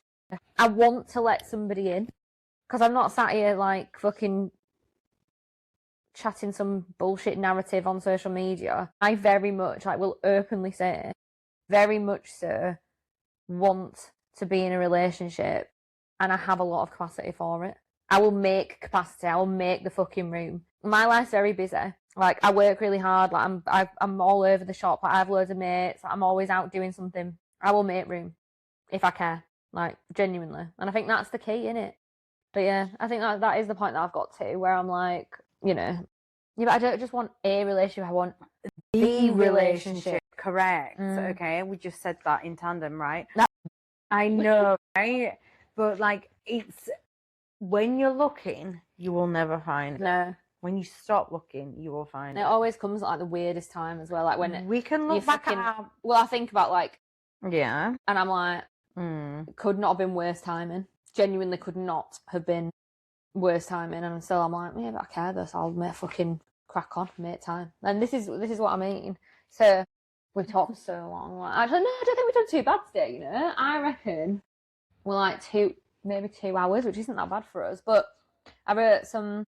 I want to let somebody in. Because I'm not sat here like fucking chatting some bullshit narrative on social media. I very much, like, will openly say, very much so, want to be in a relationship, and I have a lot of capacity for it. I will make capacity. I will make the fucking room. My life's very busy. Like I work really hard. Like I'm all over the shop. Like I have loads of mates. Like, I'm always out doing something. I will make room if I care. Like genuinely, and I think that's the key, innit? But yeah, I think that is the point that I've got to, where I'm like, yeah, but I don't just want a relationship. I want the relationship. Correct. Okay, we just said that in tandem, right? I know, right? But like, it's when you're looking, you will never find it. No. When you stop looking, you will find it. It always comes at like the weirdest time as well. Like when we can look back at. Well, I think about like. Yeah. And I'm like, could not have been worse timing. Genuinely could not have been worse timing, and still I'm like, yeah, but I care though, so I'll make fucking crack on, make time. And this is what I mean. So we've talked so long. Like, actually, no, I don't think we've done too bad today. You know, I reckon we're like maybe 2 hours, which isn't that bad for us. But I wrote some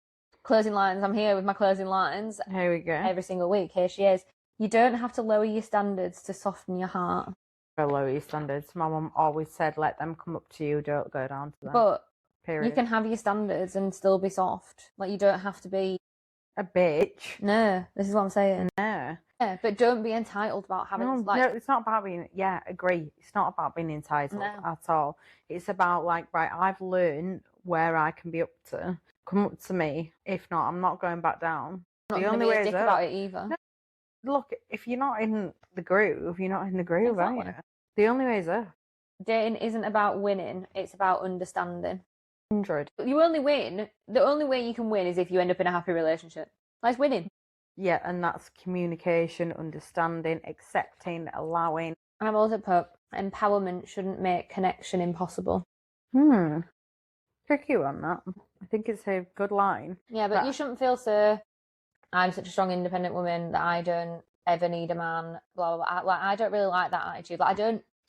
closing lines. I'm here with my closing lines. Here we go. Every single week. Here she is. You don't have to lower your standards to soften your heart. Lower your standards. My mum always said, let them come up to you, don't go down to them. But period. You can have your standards and still be soft. Like you don't have to be a bitch. No, this is what I'm saying. No. Yeah, but don't be entitled about having no, it's not about being agree. It's not about being entitled at all. It's about like, right, I've learned where I can be up to. Come up to me. If not, I'm not going back down. I'm not the only way is up. About it either. No. Look, if you're not in the groove, you're not in the groove, exactly. Are you? The only way is up. Dating isn't about winning, it's about understanding. 100. You only win, the only way you can win is if you end up in a happy relationship. That's winning. Yeah, and that's communication, understanding, accepting, allowing. I've also put, empowerment shouldn't make connection impossible. Tricky one, that. I think it's a good line. Yeah, but you shouldn't feel so, I'm such a strong independent woman that I don't ever need a man, blah, blah, blah. Like, I don't really like that attitude. Like,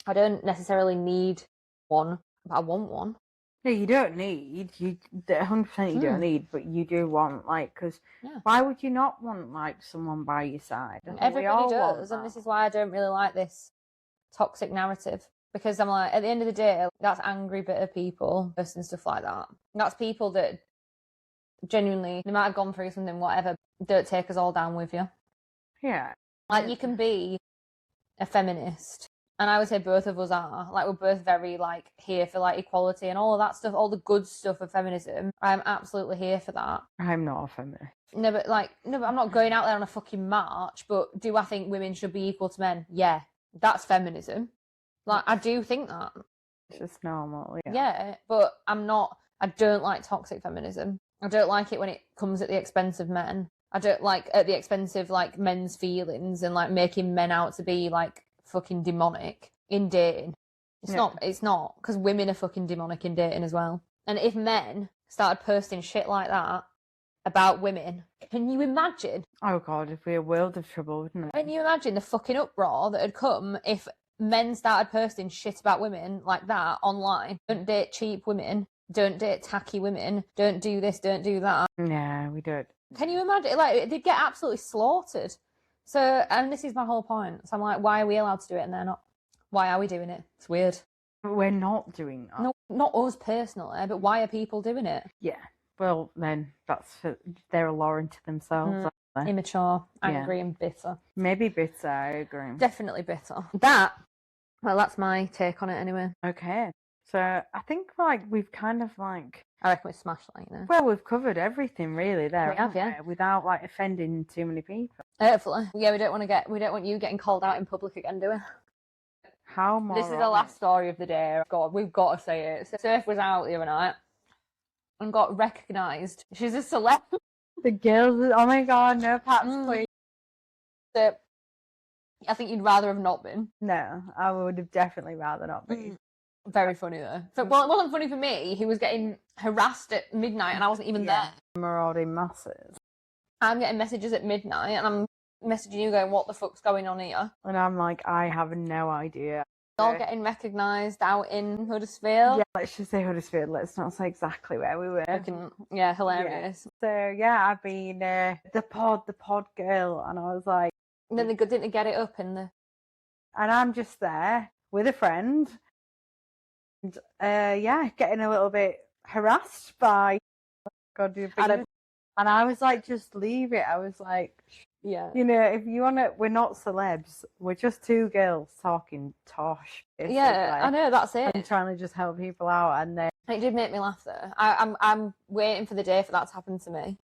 I don't necessarily need one, but I want one. No, you don't need. 100% you don't need, but you do want, like, because why would you not want, like, someone by your side? Everybody does, and this is why I don't really like this toxic narrative. Because I'm like, at the end of the day, that's angry, bitter people and stuff like that. That's people that genuinely, they might have gone through something, whatever, don't take us all down with you. Yeah. Like, you can be a feminist And I would say both of us are. Like, we're both very, like, here for, like, equality and all of that stuff, all the good stuff of feminism. I'm absolutely here for that. I'm not a feminist. No, but I'm not going out there on a fucking march, but do I think women should be equal to men? Yeah. That's feminism. Like, I do think that. It's just normal, Yeah, but I don't like toxic feminism. I don't like it when it comes at the expense of men. I don't like at the expense of, like, men's feelings and, like, making men out to be, like, fucking demonic in dating. It's not, because women are fucking demonic in dating as well. And if men started posting shit like that about women, can you imagine? Oh God, it'd be a world of trouble, wouldn't it? Can you imagine the fucking uproar that had come if men started posting shit about women like that online? Don't date cheap women, don't date tacky women, don't do this, don't do that. Yeah, we don't. Can you imagine? Like, they'd get absolutely slaughtered. So, and this is my whole point. So I'm like, why are we allowed to do it and they're not? Why are we doing it? It's weird. We're not doing that. No, not us personally, but why are people doing it? Yeah. Well, then they're a law into themselves. Immature, angry, and bitter. Maybe bitter, I agree. Definitely bitter. That's my take on it anyway. Okay. So I think, like, we've kind of, like... I reckon we smashed that, you know. Well, we've covered everything really there. We have, yeah. Without, like, offending too many people. Hopefully. Yeah, we don't want you getting called out in public again, do we? How more? This is the last story of the day. God, we've got to say it. So Surf was out the other night and got recognised. She's a celeb. The girls, oh my God, no paps, please. So, I think you'd rather have not been. No, I would have definitely rather not been. Very funny though. Well, it wasn't funny for me. He was getting harassed at midnight and I wasn't even there. Marauding masses. I'm getting messages at midnight and I'm messaging you going, what the fuck's going on here? And I'm like, I have no idea. All getting recognised out in Huddersfield. Yeah, let's just say Huddersfield. Let's not say exactly where we were. Yeah, hilarious. Yeah. So yeah, I've been the pod girl, and I was like. And then didn't they get it up in the. And I'm just there with a friend. And getting a little bit harassed by. God, and I was like, just leave it. I was like. Yeah. You know, if you want to, we're not celebs. We're just two girls talking tosh. Basically. Yeah, I know, that's it. And trying to just help people out. And then it did make me laugh though. I'm waiting for the day for that to happen to me.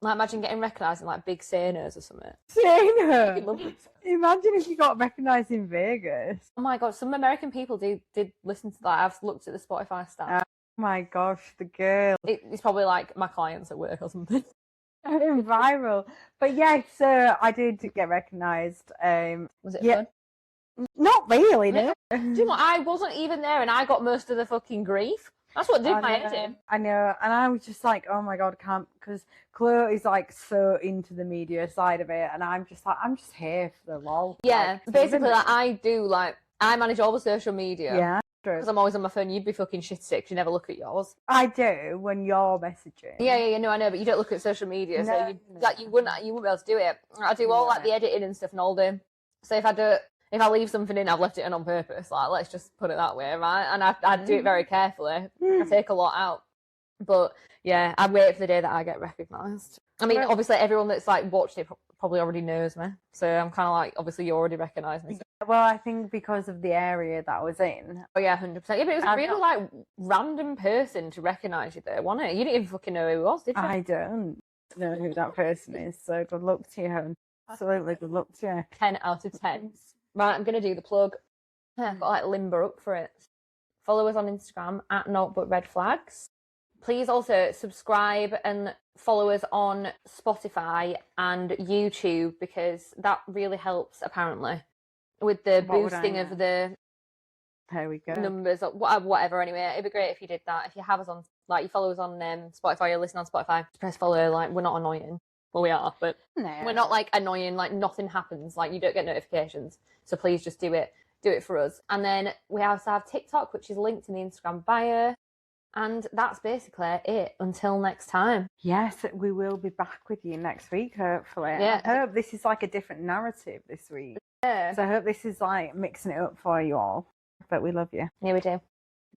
Like, imagine getting recognised in like big Sanos or something. Sanos? Imagine if you got recognised in Vegas. Oh my God, some American people did listen to that. I've looked at the Spotify stats. Oh my gosh, the girl. It's probably like my clients at work or something. Viral. But yeah, so I did get recognised. Was it fun? Not really, no. Do you know what? I wasn't even there and I got most of the fucking grief. That's what did my head in. I know, and I was just like, oh my God, I can't, because Chloe is like so into the media side of it, and I'm just like, I'm just here for the lol. Yeah, like, basically, like, I manage all the social media. Yeah. Because I'm always on my phone. You'd be fucking shit sick. You never look at yours. I do when you're messaging. Yeah, no, I know, but you don't look at social media, so you wouldn't be able to do it. I do all like the editing and stuff and all day. So if I leave something in, I've left it in on purpose. Like, let's just put it that way, right? And I do it very carefully. I take a lot out, but yeah, I wait for the day that I get recognised. I mean, obviously, everyone that's like watched it probably already knows me, so I'm kind of like, obviously, you already recognise me. Well, I think because of the area that I was in. Oh yeah, 100%. Yeah, but it was a really like random person to recognise you there, wasn't it? You didn't even fucking know who he was, did you? I don't know who that person is. So good luck to you. Absolutely good luck to you. 10 out of 10. Right, I'm gonna do the plug. I've got like limber up for it. Follow us on Instagram at @NoteButRedFlags. Please also subscribe and follow us on Spotify and YouTube, because that really helps apparently with the boosting of the there we go numbers or whatever. Anyway, it'd be great if you did that. If you have us on, like, you follow us on Spotify, you listen on Spotify, press follow. Like, we're not annoying. Well, we are, but we're not like annoying. Like, nothing happens. Like, you don't get notifications. So please just do it for us. And then we also have TikTok, which is linked in the Instagram bio. And that's basically it until next time. Yes, we will be back with you next week, hopefully. Yeah. I hope this is like a different narrative this week. Yeah. So I hope this is like mixing it up for you all. But we love you. Yeah, we do.